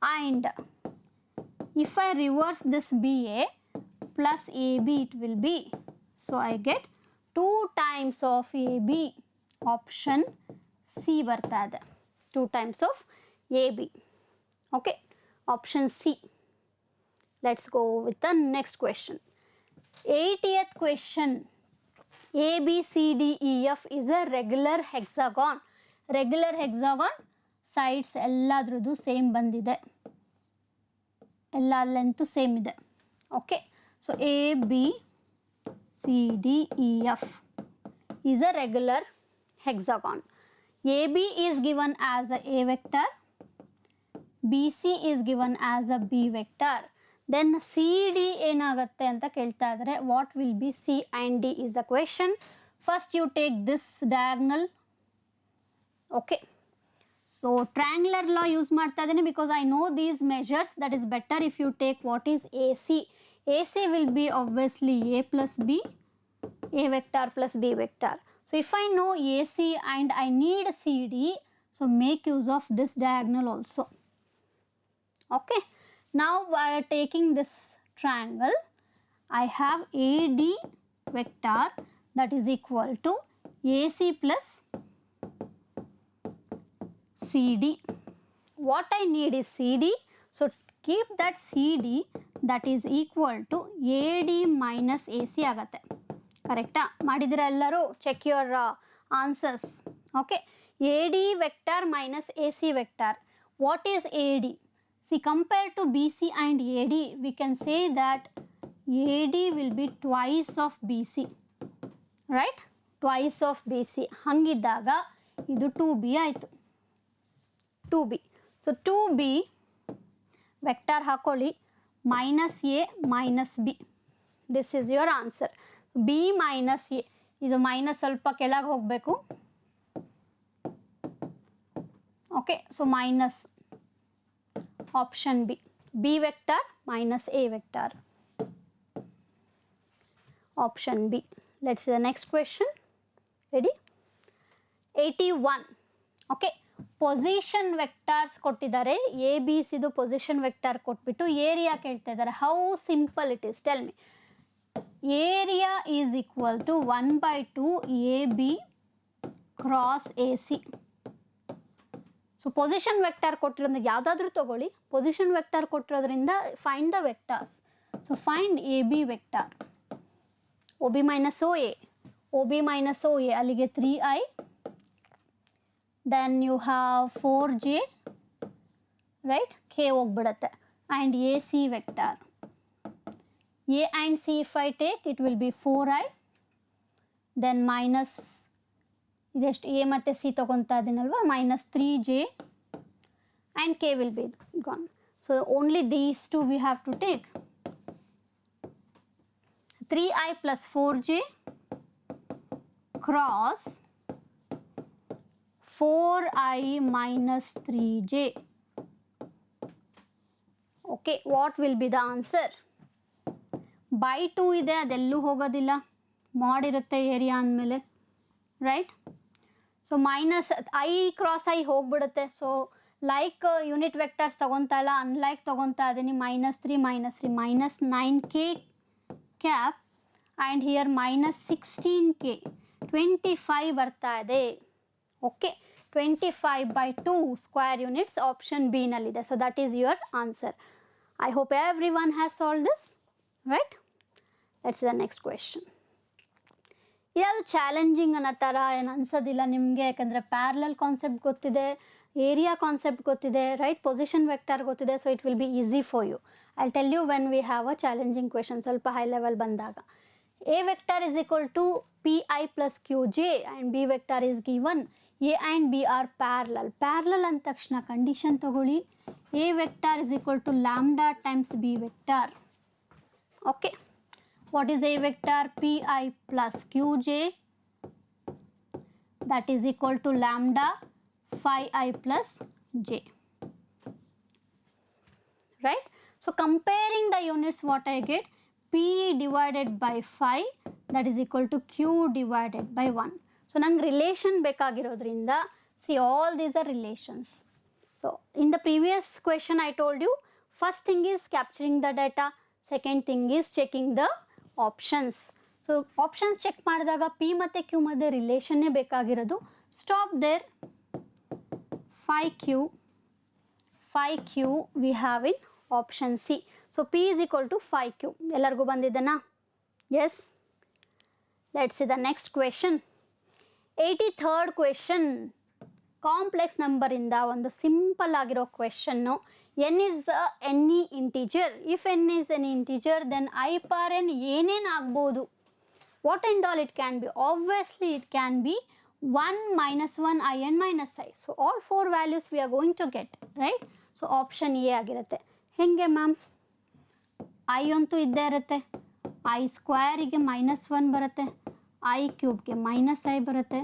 And if I reverse this BA plus AB, it will be, so I get 2 times of AB. Option C ಬರ್ತಾ ಇದೆ. 2 times of AB. Okay, option C. Let's go with the next question. 80th question. A, B, C, D, E, F is a regular hexagon. Regular hexagon sides ಎಲ್ಲಾದ್ರದ್ದು same ಬಂದಿದೆ, ಎಲ್ಲ length same ಇದೆ. Okay, so A B C D E F is a regular hexagon. AB is given as a A vector, BC is given as a B vector. Then CD ಏನಾಗುತ್ತೆ ಅಂತ ಕೇಳ್ತಾ ಇದ್ದಾರೆ. What will be C and D is the question. First you take this diagonal. Okay, so triangular law use ಮಾಡ್ತಾ ಇದ್ದೀನಿ because I know these measures. That is better if you take what is AC. AC will be obviously A plus B, A vector plus B vector. So if I know AC and I need CD, so make use of this diagonal also. Okay, now by taking this triangle, I have AD vector that is equal to AC plus CD. What I need is CD, so keep that CD that is equal to AD minus AC ಆಗುತ್ತೆ. ಕರೆಕ್ಟಾ? ಮಾಡಿದಿರ ಎಲ್ಲರೂ? Check your answers. Okay, A D vector minus A C vector. What is A D? C, compare to B C and A D we can say that A D will be twice of B C, right? Twice of B C. ಹಾಗಿದ್ದಾಗ ಇದು 2b ಆಯಿತು. 2b. ಸೊ 2b vector ಹಾಕೊಳ್ಳಿ, minus A minus B. This is your answer. B minus A, ಇದು minus ಸ್ವಲ್ಪ ಕೆಳಗೆ ಹೋಗಬೇಕು. Okay, so minus option B. B vector minus A vector. Option B. Let's see the next question. Ready? 81. Okay, position vectors ಕೊಟ್ಟಿದ್ದಾರೆ. A B ಸಿದು position vector ಕೊಟ್ಬಿಟ್ಟು area ಕೇಳ್ತಾ ಇದ್ದಾರೆ. How simple it is, tell me. Area is equal to 1/2 AB cross AC. So position vector ಕೊಟ್ಟಿರೋದ್ರಿಂದ ಯಾವುದಾದ್ರೂ ತಗೊಳ್ಳಿ. Position vector ಕೊಟ್ಟಿರೋದ್ರಿಂದ find the vectors. So find A B vector. O B minus O A, O B minus O A, ಅಲ್ಲಿಗೆ 3i. Then you have 4j, right? K ಹೋಗ್ಬಿಡುತ್ತೆ. And A C vector. A and C if I take, it will be 4i. Then minus, ಇದೆಷ್ಟು A ಮತ್ತು C ತಗೊತಾ ಇದ್ದೀನಲ್ವ, minus 3j and K will be gone. So only these two we have to take. 3i plus 4j cross 4i minus 3j. Okay, what will be the answer? By 2 ಇದೆ, ಅದೆಲ್ಲೂ ಹೋಗೋದಿಲ್ಲ, ಮಾಡ್ ಇರುತ್ತೆ area ಅಂದಮೇಲೆ, right? So minus I cross I ಹೋಗ್ಬಿಡುತ್ತೆ. So like unit vectors ತೊಗೊತಾ ಇಲ್ಲ, unlike ತೊಗೊತಾ ಇದ್ದೀನಿ. Minus 3 minus 3 minus 9k cap and here minus 16k 25 ಬರ್ತಾ ಇದೆ. Okay, 25/2 square units option B ನಲ್ಲಿದೆ. So that is your answer. I hope everyone has solved this, right? Let's see the next question. ಇದ್ಯಾವುದು challenging ಅನ್ನೋ ಥರ ಏನು ಅನ್ಸೋದಿಲ್ಲ ನಿಮಗೆ, ಯಾಕಂದರೆ ಪ್ಯಾರಲಲ್ ಕಾನ್ಸೆಪ್ಟ್ ಗೊತ್ತಿದೆ, ಏರಿಯಾ ಕಾನ್ಸೆಪ್ಟ್ ಗೊತ್ತಿದೆ, ರೈಟ್, ಪೊಸಿಷನ್ ವೆಕ್ಟರ್ ಗೊತ್ತಿದೆ. So it will be easy for you. I tell you when we have a challenging question, ಸ್ವಲ್ಪ ಹೈ ಲೆವೆಲ್ ಬಂದಾಗ. A vector is equal to pi plus qj and b vector is given. A and b are parallel. Parallel ಅಂದ ತಕ್ಷಣ condition ತಗೊಳ್ಳಿ. A vector is equal to lambda times b vector. Okay. What is A vector? Pi plus qj, that is equal to lambda phi I plus j. Right? So comparing the units, what I get? P divided by phi, that is equal to q divided by 1. So nange relation ಬೇಕಾಗಿರೋದ್ರಿಂದ, see all these are relations. So in the previous question I told you, first thing is capturing the data, second thing is checking the options. So options check ಮಾಡಿದಾಗ p ಮತ್ತೆ q ಮಧ್ಯೆ ರಿಲೇಷನ್ನೇ ಬೇಕಾಗಿರೋದು. Stop there. phi q we have in option C. So p is equal to phi q. ಎಲ್ಲರಿಗೂ ಬಂದಿದೆನಾ? Yes. Let's see the next question. 83rd question. Complex ನಂಬರಿಂದ ಒಂದು simple ಆಗಿರೋ question. n is any integer. If n is an integer, then I per n ಏನೇನು ಆಗ್ಬೋದು? What and all it can be? Obviously it can be 1 minus 1 I n minus I. So all four values we are going to get, right? So option A ಆಗಿರುತ್ತೆ. ಹೆಂಗೆ ma'am? I ಅಂತೂ ಇದ್ದೇ ಇರುತ್ತೆ, I ಸ್ಕ್ವೇರಿಗೆ -1 ಬರುತ್ತೆ, I ಕ್ಯೂಬ್ಗೆ -I ಬರುತ್ತೆ,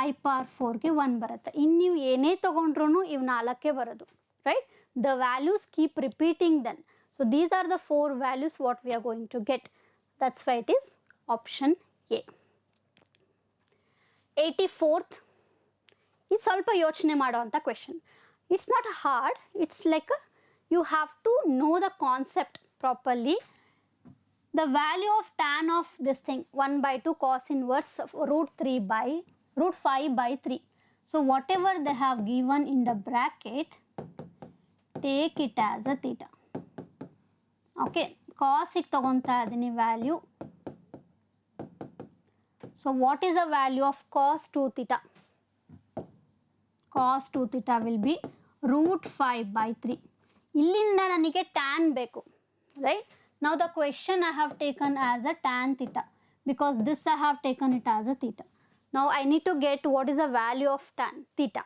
I power 4ಗೆ 1 ಬರುತ್ತೆ. ಇನ್ನು ನೀವು ಏನೇ ತೊಗೊಂಡ್ರೂ ಇವು 4ಕ್ಕೆ ಬರೋದು, right? The values keep repeating then. So these are the four values what we are going to get. That's why it is option A. 84th. ಇದು ಸ್ವಲ್ಪ ಯೋಚನೆ ಮಾಡುವಂಥ question. It's not hard. It's like you have to know the concept properly. The value of tan of this thing 1/2 cos inverse root 5 by 3. So whatever they have given in the bracket, take it as a theta. Okay, cos ಗೆ ತಗೊಂತಾ ಇದೀನಿ value. So what is the value of cos 2 theta? Cos 2 theta will be root 5 by 3. ಇಲ್ಲಿಂದ ನನಗೆ tan ಬೇಕು, right? Now the question I have taken as a tan theta, because this I have taken it as a theta. Now I need to get what is the value of tan theta.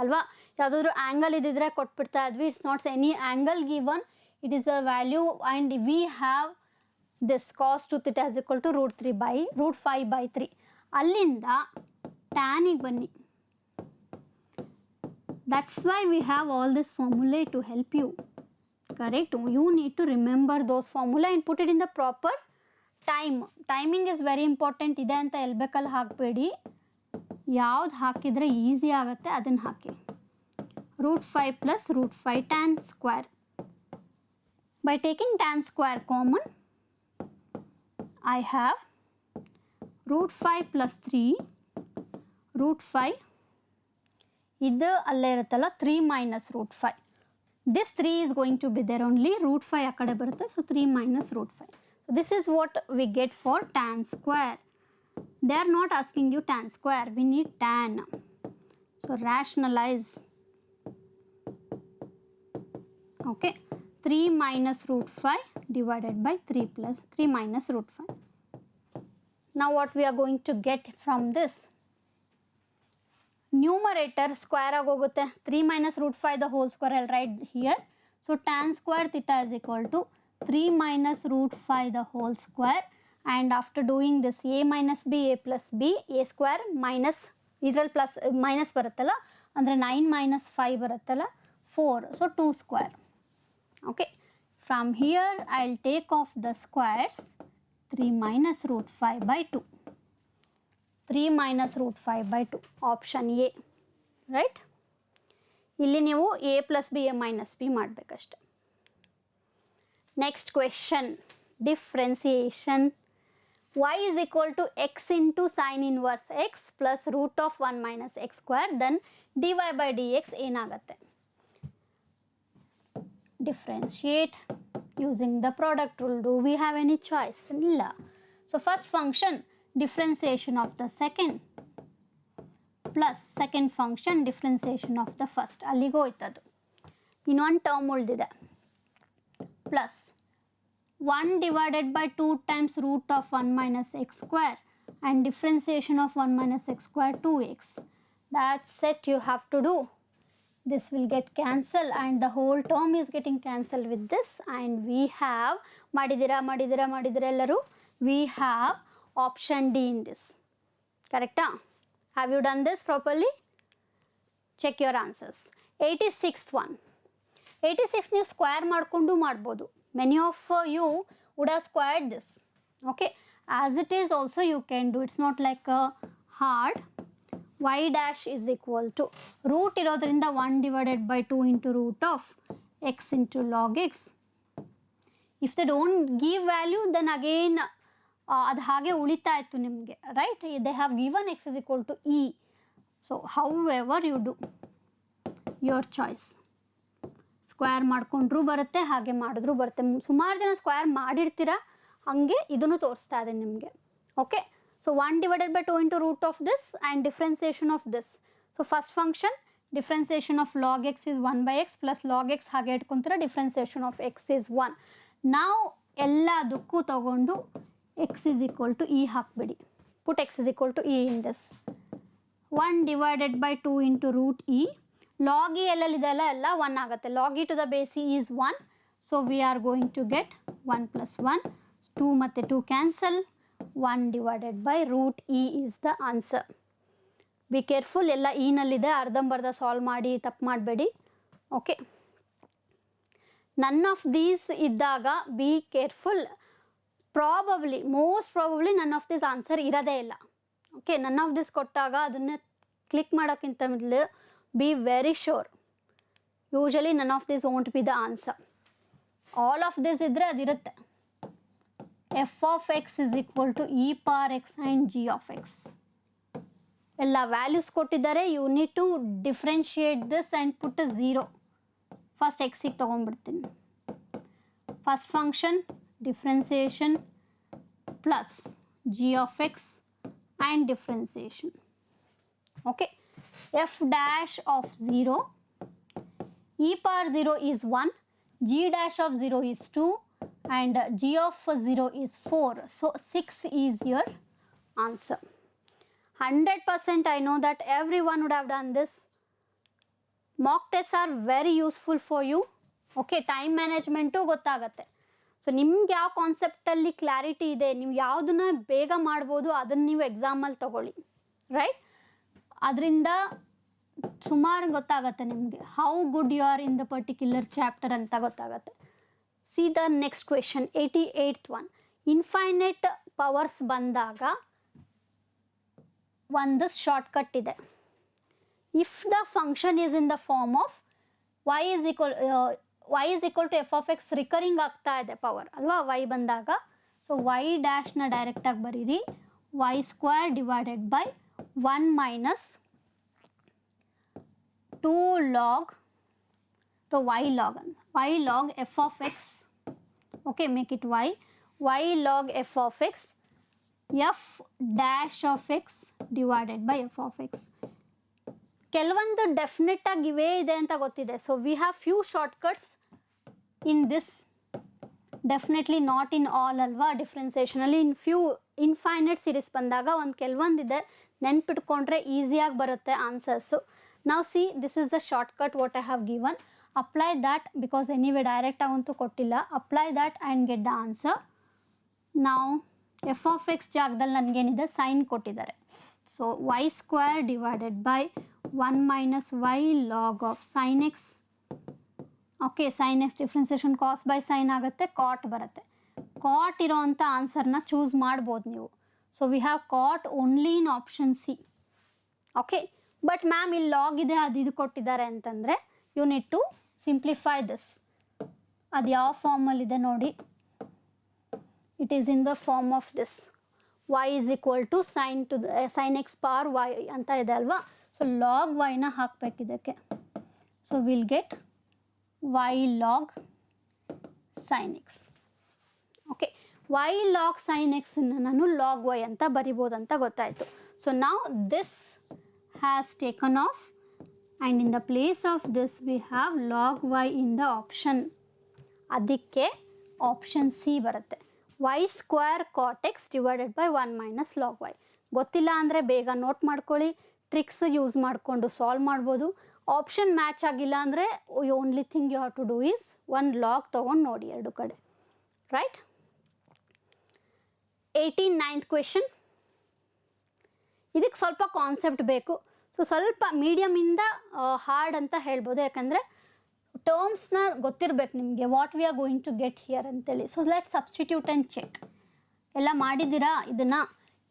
ಅಲ್ವಾ? ಯಾವುದಾದ್ರೂ angle ಇದ್ದಿದ್ರೆ ಕೊಟ್ಬಿಡ್ತಾ ಇದ್ವಿ. It's not any angle given, it is a value and we have this cos 2 theta is equal to root 5 by 3. ಅಲ್ಲಿಂದ ಟ್ಯಾನಿಗೆ ಬನ್ನಿ. That's why we have all this formulae to help you. Correct? You need to remember those formula and put it in the proper time. Timing is very important. ಇದೆ ಅಂತ ಎಲ್ಬೇಕಲ್ಲಿ ಹಾಕಬೇಡಿ. ಯಾವ್ದು ಹಾಕಿದರೆ easy ಆಗುತ್ತೆ ಅದನ್ನು ಹಾಕಿ. root 5 plus root 5 tan square. By taking tan square common, I have root 5 plus 3 root 5. ಇದು ಅಲ್ಲೇ ಇರುತ್ತಲ್ಲ 3 minus root 5. This 3 is going to be there only. root 5 ಆ ಕಡೆ ಬರುತ್ತೆ. So 3 minus root 5. So this is what we get for tan square. They are not asking you tan square. We need tan. So rationalize. Okay. 3 minus root 5 divided by 3 plus 3 minus root 5. Now what we are going to get from this? Numerator square ಆಗೋಗುತ್ತೆ. 3 minus root 5 the whole square I'll write here. So tan square theta is equal to 3 minus root 5 the whole square, and after doing this a minus b, a plus b, a square minus ಇದರಲ್ಲಿ plus minus ಬರುತ್ತಲ್ಲ, ಅಂದರೆ 9 minus 5 ಬರುತ್ತಲ್ಲ 4, so 2 square. Okay, from here I'll take off the squares. 3 minus root 5 by 2. 3 minus root 5 by 2. Option A. Right? ಇಲ್ಲಿ ನೀವು a plus b, a minus b ಮಾಡಬೇಕಷ್ಟೆ. Next question. Differentiation. y is equal to x into sin inverse x plus root of 1 minus x square, then dy by dx ಏನಾಗುತ್ತೆ? Differentiate using the product rule. Do we have any choice? ಇಲ್ಲ. So first function differentiation of the second plus second function differentiation of the first. ಅಲ್ಲಿಗೆ ಹೋಯ್ತದು. ಇನ್ನೊಂದು term ಉಳಿದಿದೆ. Plus 1 divided by 2 times root of 1 minus x square and differentiation of 1 minus x square 2x. That's it you have to do. This will get cancelled and the whole term is getting cancelled with this, and we have madidira ellaru, we have option D in this. Correct? Have you done this properly? Check your answers. 86th one. 86 ನೀವು square ಮಾಡಿಕೊಂಡು ಮಾಡ್ಬೋದು. Many of you would have squared this. Okay, as it is also you can do. It's not like a hard. Y dash is equal to root ಇರೋದ್ರಿಂದ 1 divided by 2 into root of x into log x. If they don't give value, then again ಅದು ಹಾಗೆ ಉಳಿತಾ ಇತ್ತು ನಿಮಗೆ, right? They have given x is equal to e. So however you do, your choice. Square ಮಾಡ್ಕೊಂಡ್ರೂ ಬರುತ್ತೆ, ಹಾಗೆ ಮಾಡಿದ್ರೂ ಬರುತ್ತೆ. ಸುಮಾರು ಜನ ಸ್ಕ್ವೇರ್ ಮಾಡಿರ್ತೀರ, ಹಾಗೆ ಇದನ್ನು ತೋರಿಸ್ತಾ ಇದೆ ನಿಮಗೆ. Okay, so 1 divided by 2 into root of this and differentiation of this. So first function differentiation of log x is 1 by x plus log x ಹಾಗೆ ಇಟ್ಕೊಂತೀರ, differentiation of x is 1. ನಾವು ಎಲ್ಲದಕ್ಕೂ ತಗೊಂಡು x is equal to e ಹಾಕ್ಬಿಡಿ. Put x is equal to e in this. 1 divided by 2 into root e. Log e ಎಲ್ಲೆಲ್ಲಿದೆಲ್ಲ ಎಲ್ಲ 1 ಆಗುತ್ತೆ. Log e to the base e is 1. So we are going to get 1 plus 1. 2 ಮತ್ತೆ 2 cancel. 1 divided by root e is the answer. Be careful, ಎಲ್ಲ e ನಲ್ಲಿದೆ, ಅರ್ಧಂಬರ್ಧ solve ಮಾಡಿ ತಪ್ಪು ಮಾಡಬೇಡಿ. Okay, none of these ಇದ್ದಾಗ be careful. Probably, most probably none of this answer ಇರೋದೇ ಇಲ್ಲ. ಓಕೆ, ನನ್ ಆಫ್ ದಿಸ್ ಕೊಟ್ಟಾಗ ಅದನ್ನು ಕ್ಲಿಕ್ ಮಾಡೋಕ್ಕಿಂತ ಮೊದಲು be very sure. Usually none of this won't be the answer. All of this idre adirutte. F of x is equal to e power x and g of x. Ella values kottidare, you need to differentiate this and put a 0. First x ಗೆ ತಗೊಂಡ್ಬಿಡ್ತೀನಿ. First function differentiation plus g of x and differentiation. Okay, f dash of 0, e power 0 is 1, g dash of 0 is 2 and g of 0 is 4. So 6 is your answer. 100% I know that everyone would have done this. Mock tests are very useful for you. Okay, time management ಗೊತ್ತಾಗುತ್ತೆ. So ನಿಮ್ಗೆ ಯಾವ ಕಾನ್ಸೆಪ್ಟಲ್ಲಿ clarity ಇದೆ, ನೀವು ಯಾವುದನ್ನ ಬೇಗ ಮಾಡ್ಬೋದು ಅದನ್ನು ನೀವು ಎಕ್ಸಾಮಲ್ಲಿ ತಗೊಳ್ಳಿ, ರೈಟ್? ಅದರಿಂದ ಸುಮಾರು ಗೊತ್ತಾಗತ್ತೆ ನಿಮಗೆ how good you are in the particular chapter ಅಂತ ಗೊತ್ತಾಗತ್ತೆ. See the next question, 88th one. Infinite powers ಬಂದಾಗ ಒಂದು ಶಾರ್ಟ್ಕಟ್ ಇದೆ. If the function is in the form of y is equal to f of x recurring ಆಗ್ತಾ ಇದೆ power ಅಲ್ವಾ y ಬಂದಾಗ. So y ಡ್ಯಾಶ್ನ ಡೈರೆಕ್ಟಾಗಿ ಬರೀರಿ, y square divided by 1 minus 2 log, so y log f of x. Okay, make it y log f of x, f dash of x divided by f of x. ಕೆಲವೊಂದು definite ಆಗಿ ಇವೇ ಇದೆ ಅಂತ ಗೊತ್ತಿದೆ. So we have few shortcuts in this, definitely not in all ಅಲ್ವಾ. ಡಿಫ್ರೆನ್ಸಿಯೇಷನಲ್ಲಿ in few infinite series ಬಂದಾಗ ಒಂದು ಕೆಲವೊಂದಿದೆ, ನೆನ್ಪಿಟ್ಕೊಂಡ್ರೆ ಈಸಿಯಾಗಿ ಬರುತ್ತೆ ಆನ್ಸರ್ಸು. ನಾವು see this is the shortcut what I have given. Apply that because anyway direct ಆಗಂತೂ ಕೊಟ್ಟಿಲ್ಲ. Apply that and get the answer. ನಾವು ಎಫ್ ಆಫ್ ಎಕ್ಸ್ ಜಾಗದಲ್ಲಿ ನನಗೇನಿದೆ ಸೈನ್ ಕೊಟ್ಟಿದ್ದಾರೆ. So y square divided by 1 minus y log of sine x. Okay, sine x differentiation cos by sine ಆಗುತ್ತೆ, cot ಬರುತ್ತೆ. Cot ಇರೋವಂಥ ಆನ್ಸರ್ನ ಚೂಸ್ ಮಾಡ್ಬೋದು ನೀವು. So we have cot only in option C. Okay, but ma'am ಇಲ್ಲಿ log ಇದೆ ಅದು ಇದು ಕೊಟ್ಟಿದ್ದಾರೆ ಅಂತಂದರೆ you need to simplify this. ಅದು ಯಾವ ಫಾರ್ಮಲ್ಲಿದೆ ನೋಡಿ, it is in the form of this y is equal to sin x power y ಅಂತ ಇದೆ ಅಲ್ವಾ. ಸೊ ಲಾಗ್ yನ ಹಾಕಬೇಕು ಇದಕ್ಕೆ. So will get y log sin x. Okay, y log sin x ನಾನು log y ಅಂತ ಬರಿಬೋದು ಅಂತ ಗೊತ್ತಾಯಿತು. ಸೊ ನಾವು this has taken of and in the place of this we have log y in the option. ಅದಕ್ಕೆ option C ಬರುತ್ತೆ. y square cot x divided by 1 minus log y. ಗೊತ್ತಿಲ್ಲ ಅಂದರೆ ಬೇಗ ನೋಟ್ ಮಾಡ್ಕೊಳ್ಳಿ, ಟ್ರಿಕ್ಸ್ ಯೂಸ್ ಮಾಡಿಕೊಂಡು solve ಮಾಡ್ಬೋದು. Option match ಆಗಿಲ್ಲ ಅಂದರೆ only thing you have to do is ಒಂದು ಲಾಗ್ ತೊಗೊಂಡು ನೋಡಿ ಎರಡು ಕಡೆ, ರೈಟ್. 89th question. ಇದಕ್ಕೆ ಸ್ವಲ್ಪ ಕಾನ್ಸೆಪ್ಟ್ ಬೇಕು. ಸೊ ಸ್ವಲ್ಪ ಮೀಡಿಯಮಿಂದ ಹಾರ್ಡ್ ಅಂತ ಹೇಳ್ಬೋದು, ಯಾಕಂದರೆ ಟರ್ಮ್ಸ್ನ ಗೊತ್ತಿರಬೇಕು ನಿಮಗೆ, what we are going to get here ಅಂತೇಳಿ. So let substitute and check. ಎಲ್ಲ ಮಾಡಿದ್ದೀರಾ ಇದನ್ನು?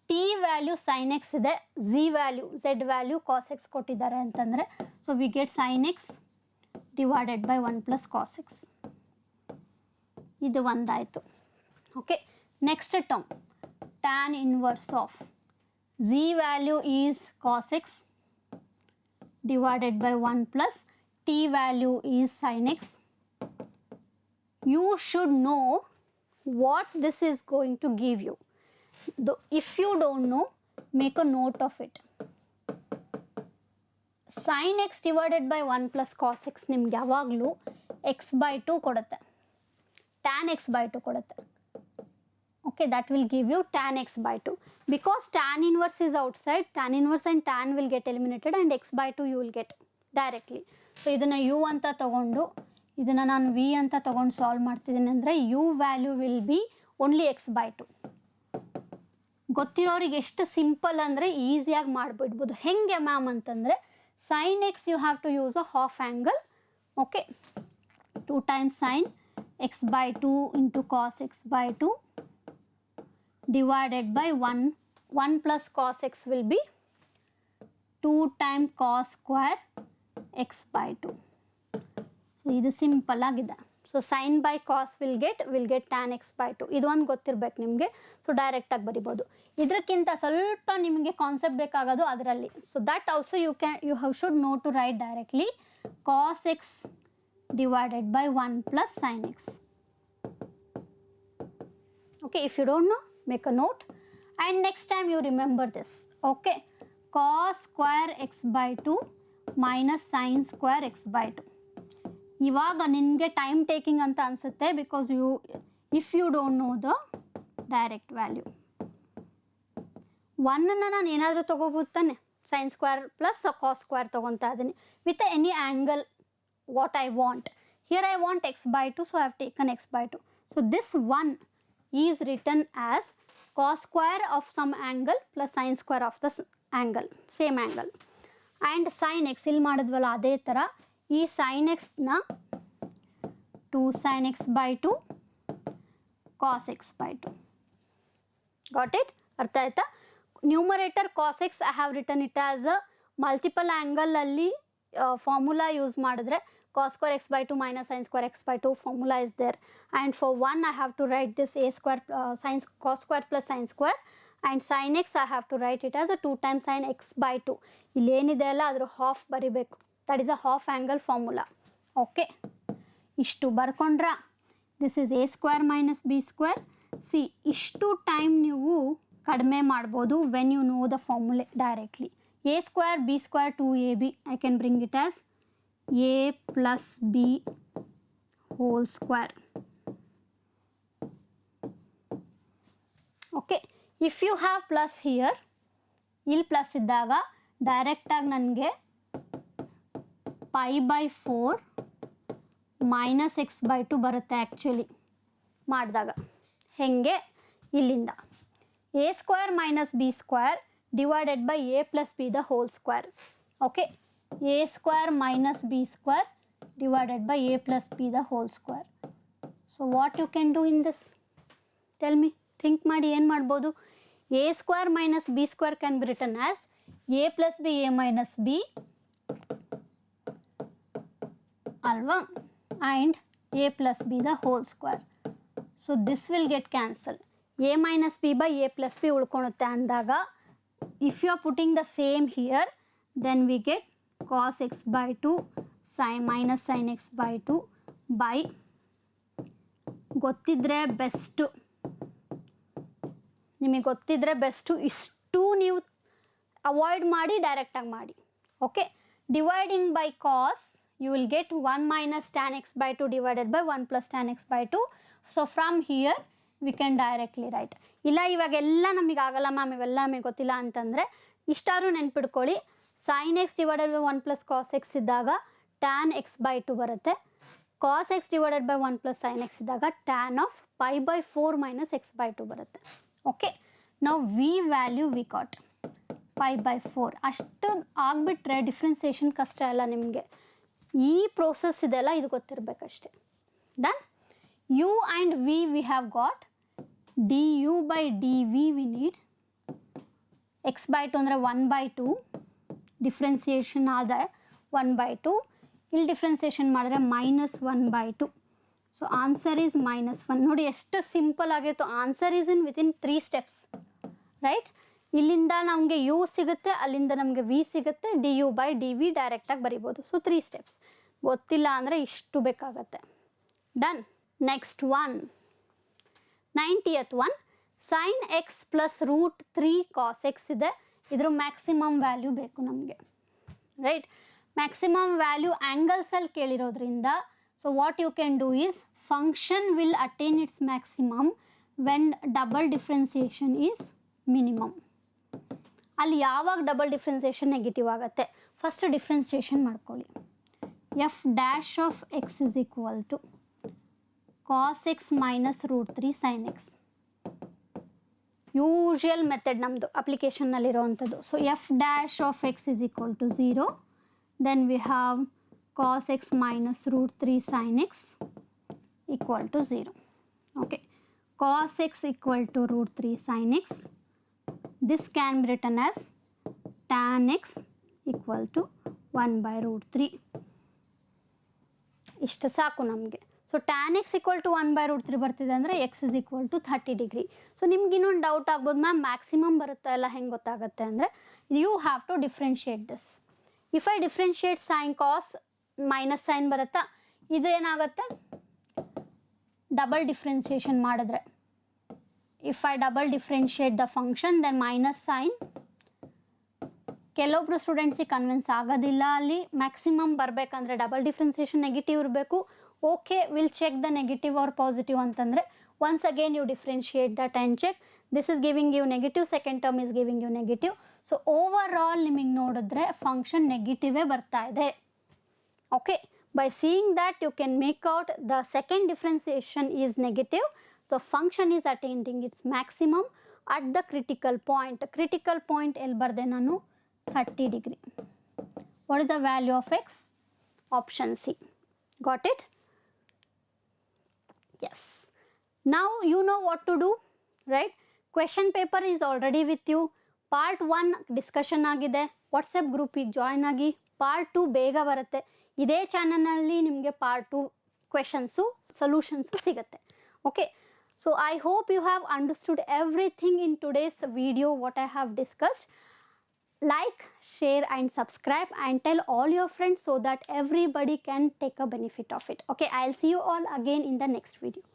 ಟಿ ವ್ಯಾಲ್ಯೂ ಸೈನ್ ಎಕ್ಸ್ ಇದೆ, Z value Z value cos X ಕೊಟ್ಟಿದ್ದಾರೆ ಅಂತಂದರೆ, so we get sine X divided by 1 plus cos X. ಇದು ಒಂದಾಯಿತು. Okay, next term tan inverse of Z value is cos X divided by 1 plus t value is sin x. You should know what this is going to give you. If you don't know, make a note of it. Sin x divided by 1 plus cos x ನಿಮ್ಗೆ ಯಾವಾಗಲೂ x by 2 ಕೊಡುತ್ತೆ, tan x by 2 ಕೊಡುತ್ತೆ. Okay, that will give you tan x by 2. Because tan inverse is outside, tan inverse and tan will get eliminated and x by 2 you will get directly. So ಇದನ್ನು u ಅಂತ ತಗೊಂಡು ಇದನ್ನು ನಾನು v ಅಂತ ತಗೊಂಡು solve ಮಾಡ್ತಿದ್ದೀನಿ ಅಂದರೆ u value will be only x by 2. ಗೊತ್ತಿರೋರಿಗೆ ಎಷ್ಟು ಸಿಂಪಲ್ ಅಂದರೆ ಈಸಿಯಾಗಿ ಮಾಡಿಬಿಡ್ಬೋದು. ಹೆಂಗೆ ಮ್ಯಾಮ್ ಅಂತಂದರೆ, sin x you have to use a half angle. Okay, 2 times sin x by 2 into cos x by 2 divided by 1 plus cos x will be 2 times cos square x by 2. So ಇದು simple ಆಗಿದೆ. So sin by cos will get tan x by 2. ಇದು ಒಂದು ಗೊತ್ತಿರಬೇಕು ನಿಮಗೆ. So ಡೈರೆಕ್ಟಾಗಿ ಬರಿಬೋದು. ಇದಕ್ಕಿಂತ ಸ್ವಲ್ಪ ನಿಮಗೆ ಕಾನ್ಸೆಪ್ಟ್ ಬೇಕಾಗೋದು ಅದರಲ್ಲಿ. So that also you should know to write directly cos x divided by 1 plus sin x. Okay, if you don't know, make a note and next time you remember this. Okay, cos square x by 2 minus sin square x by 2. ಇವಾಗ ನಿಮಗೆ time taking ಅಂತ ಅನಿಸುತ್ತೆ, because if you don't know the direct value. 1 ನಾನು ಏನಾದರೂ ತೊಗೋಬೋದು ತಾನೆ, sine square plus cos square ತೊಗೊತಾ ಇದ್ದೀನಿ with any angle what I want. Here I want x by 2, so I have taken x by 2. So this 1 is written as cos square of some angle plus sin square of the angle, same angle. And sin x ಇಲ್ಲಿ ಮಾಡಿದ್ವಲ್ಲ ಅದೇ ಥರ ಈ sin x ನ 2 sin x by 2 cos x by 2. Got it? ಅರ್ಥ ಆಯ್ತಾ? Numerator cos x I have written it as a multiple angle ಅಲ್ಲಿ formula use ಮಾಡಿದ್ರೆ cos square x by 2 minus sin square x by 2 formula is there, and for 1 I have to write this a square cos square plus sin square, and sin x I have to write it as a 2 times sin x by 2. ಇಲ್ಲಿ ಏನಿದೆ ಅಲ್ಲ ಅದರ half ಬರಿಬೇಕು, that is a half angle formula. Okay, ಇಷ್ಟು ಬರ್ಕೊಂಡ್ರಾ? This is a square minus b square. See ಇಷ್ಟು time ನೀವು ಕಡಿಮೆ ಮಾಡ್ಬೋದು when you know the formulae directly. a square b square 2ab I can bring it as a plus b whole square. Okay, if you have plus here, ಇಲ್ಲಿ plus ಇದ್ದಾಗ ಡೈರೆಕ್ಟಾಗಿ ನನಗೆ pi by 4 minus x by 2 ಬರುತ್ತೆ actually ಮಾಡಿದಾಗ. ಹೆಂಗೆ? ಇಲ್ಲಿಂದ a square minus b square divided by a plus b the whole square. Okay, a square minus b square divided by a plus b the whole square. So what you can do in this? Tell me, think ಮಾಡಿ ಏನು ಮಾಡ್ಬೋದು? a square minus b square can be written as a plus b a minus b alva and a plus b the whole square. So this will get cancelled. a minus b by a plus b ಉಳ್ಕೊಳುತ್ತೆ ಅಂದಾಗ if you are putting the same here then we get cos x by 2 sin minus sin x by 2 by ಗೊತ್ತಿದ್ರೆ best, ನಿಮಗೆ ಗೊತ್ತಿದ್ರೆ best. ಇಷ್ಟು ನೀವು avoid ಮಾಡಿ ಡೈರೆಕ್ಟಾಗಿ ಮಾಡಿ. Okay, dividing by cos you will get 1 minus tan x by 2 divided by 1 plus tan x by 2. So from here we can directly write. ಇಲ್ಲ ಇವಾಗೆಲ್ಲ ನಮಗೆ ಆಗಲ್ಲ ಮ್ಯಾಮ್, ಇವೆಲ್ಲ ನಮಗೆ ಗೊತ್ತಿಲ್ಲ ಅಂತಂದರೆ ಇಷ್ಟಾದ್ರೂ ನೆನ್ಪಿಡ್ಕೊಳ್ಳಿ. sin x divided by 1 plus cos x ಇದ್ದಾಗ tan x by 2 ಬರುತ್ತೆ. cos x divided by 1 plus sin x ಇದ್ದಾಗ tan of pi by 4 minus x by 2 ಬರುತ್ತೆ. ಓಕೆ, ನಾವು v value we got pi by 4. ಅಷ್ಟು ಆಗಿಬಿಟ್ರೆ differentiation ಕಷ್ಟ ಅಲ್ಲ ನಿಮಗೆ. ಈ ಪ್ರೋಸೆಸ್ ಇದೆಲ್ಲ ಇದು ಗೊತ್ತಿರಬೇಕಷ್ಟೆ. Done. u and v we have got. du by dv we need. x by 2 ಅಂದರೆ 1 by 2 ಡಿಫ್ರೆನ್ಸಿಯೇಷನ್ ಆದ 1 by 2. ಇಲ್ಲಿ ಡಿಫ್ರೆನ್ಸಿಯೇಷನ್ ಮಾಡಿದ್ರೆ minus 1 by 2. So answer is minus 1. ನೋಡಿ ಎಷ್ಟು ಸಿಂಪಲ್ ಆಗಿತ್ತು. Answer is in within 3 steps, right. ಇಲ್ಲಿಂದ ನಮಗೆ U ಸಿಗುತ್ತೆ, ಅಲ್ಲಿಂದ ನಮಗೆ ವಿ ಸಿಗುತ್ತೆ, D U by D V ಡೈರೆಕ್ಟಾಗಿ ಬರಿಬೋದು. So 3 steps. ಗೊತ್ತಿಲ್ಲ ಅಂದರೆ ಇಷ್ಟು ಬೇಕಾಗತ್ತೆ. Done. Next one 90th one, sine X plus root 3 cos X ಇದೆ. ಇದ್ರ ಮ್ಯಾಕ್ಸಿಮಮ್ ವ್ಯಾಲ್ಯೂ ಬೇಕು ನಮಗೆ, ರೈಟ್. ಮ್ಯಾಕ್ಸಿಮಮ್ ವ್ಯಾಲ್ಯೂ ಆ್ಯಂಗಲ್ಸಲ್ಲಿ ಕೇಳಿರೋದ್ರಿಂದ so what you can do is function will attain its maximum when double differentiation is minimum. ಅಲ್ಲಿ ಯಾವಾಗ double differentiation negative ಆಗುತ್ತೆ, first differentiation ಮಾಡ್ಕೊಳ್ಳಿ. F dash of X is equal to cos X minus root 3 sine X. Usual method ನಮ್ಮದು ಅಪ್ಲಿಕೇಶನ್ನಲ್ಲಿರೋವಂಥದ್ದು. So F dash of X is equal to 0. Then we have cos X minus root 3 sine X equal to 0. Okay, cos X equal to root 3 sine x. This can be written as tan x equal to 1 by root 3. ಇಷ್ಟು ಸಾಕು ನಮಗೆ. So tan x equal to 1 by root 3 ಬರ್ತಿದೆ ಅಂದರೆ x is equal to 30 degree. So ನಿಮ್ಗೆ ಇನ್ನೊಂದು doubt ಆಗ್ಬೋದು, ma'am maximum ಬರುತ್ತಾ ಇಲ್ಲ ಹೆಂಗೆ ಗೊತ್ತಾಗುತ್ತೆ ಅಂದರೆ you have to differentiate this. If I differentiate sine cos minus sine ಬರುತ್ತಾ, ಇದು ಏನಾಗುತ್ತೆ ಡಬಲ್ ಡಿಫ್ರೆನ್ಸಿಯೇಷನ್ ಮಾಡಿದ್ರೆ. If I double differentiate the function then minus sign. ಕೆಲವೊಬ್ರು ಸ್ಟೂಡೆಂಟ್ಸಿಗೆ ಕನ್ವಿನ್ಸ್ ಆಗೋದಿಲ್ಲ. ಅಲ್ಲಿ ಮ್ಯಾಕ್ಸಿಮಮ್ ಬರಬೇಕಂದ್ರೆ ಡಬಲ್ ಡಿಫ್ರೆನ್ಸಿಯೇಷನ್ ನೆಗೆಟಿವ್ ಇರಬೇಕು. Okay, will check the negative or positive ಅಂತಂದರೆ once again you differentiate that and check. This is giving you negative, second term is giving you negative. So over all ನಿಮಗೆ ನೋಡಿದ್ರೆ function ನೆಗೆಟಿವೇ ಬರ್ತಾ ಇದೆ. Okay, by seeing that you can make out the second differentiation is negative. So function is attaining its maximum at the critical point. Critical point ಎಲ್ಲಿ ಬರ್ದೆ ನಾನು 30 degree. What is the value of x? Option C. Got it? Yes. Now you know what to do, right? Question paper is already with you. Part 1 discussion ಆಗಿದೆ. WhatsApp ಗ್ರೂಪಿಗೆ join ಆಗಿ. Part 2 ಬೇಗ ಬರುತ್ತೆ. ಇದೇ ಚಾನಲ್ನಲ್ಲಿ ನಿಮಗೆ ಪಾರ್ಟ್ 2 ಕ್ವೆಶನ್ಸು ಸೊಲ್ಯೂಷನ್ಸು ಸಿಗುತ್ತೆ. Okay, so I hope you have understood everything in today's video what I have discussed. Like, share and subscribe and tell all your friends so that everybody can take a benefit of it. Okay, I'll see you all again in the next video.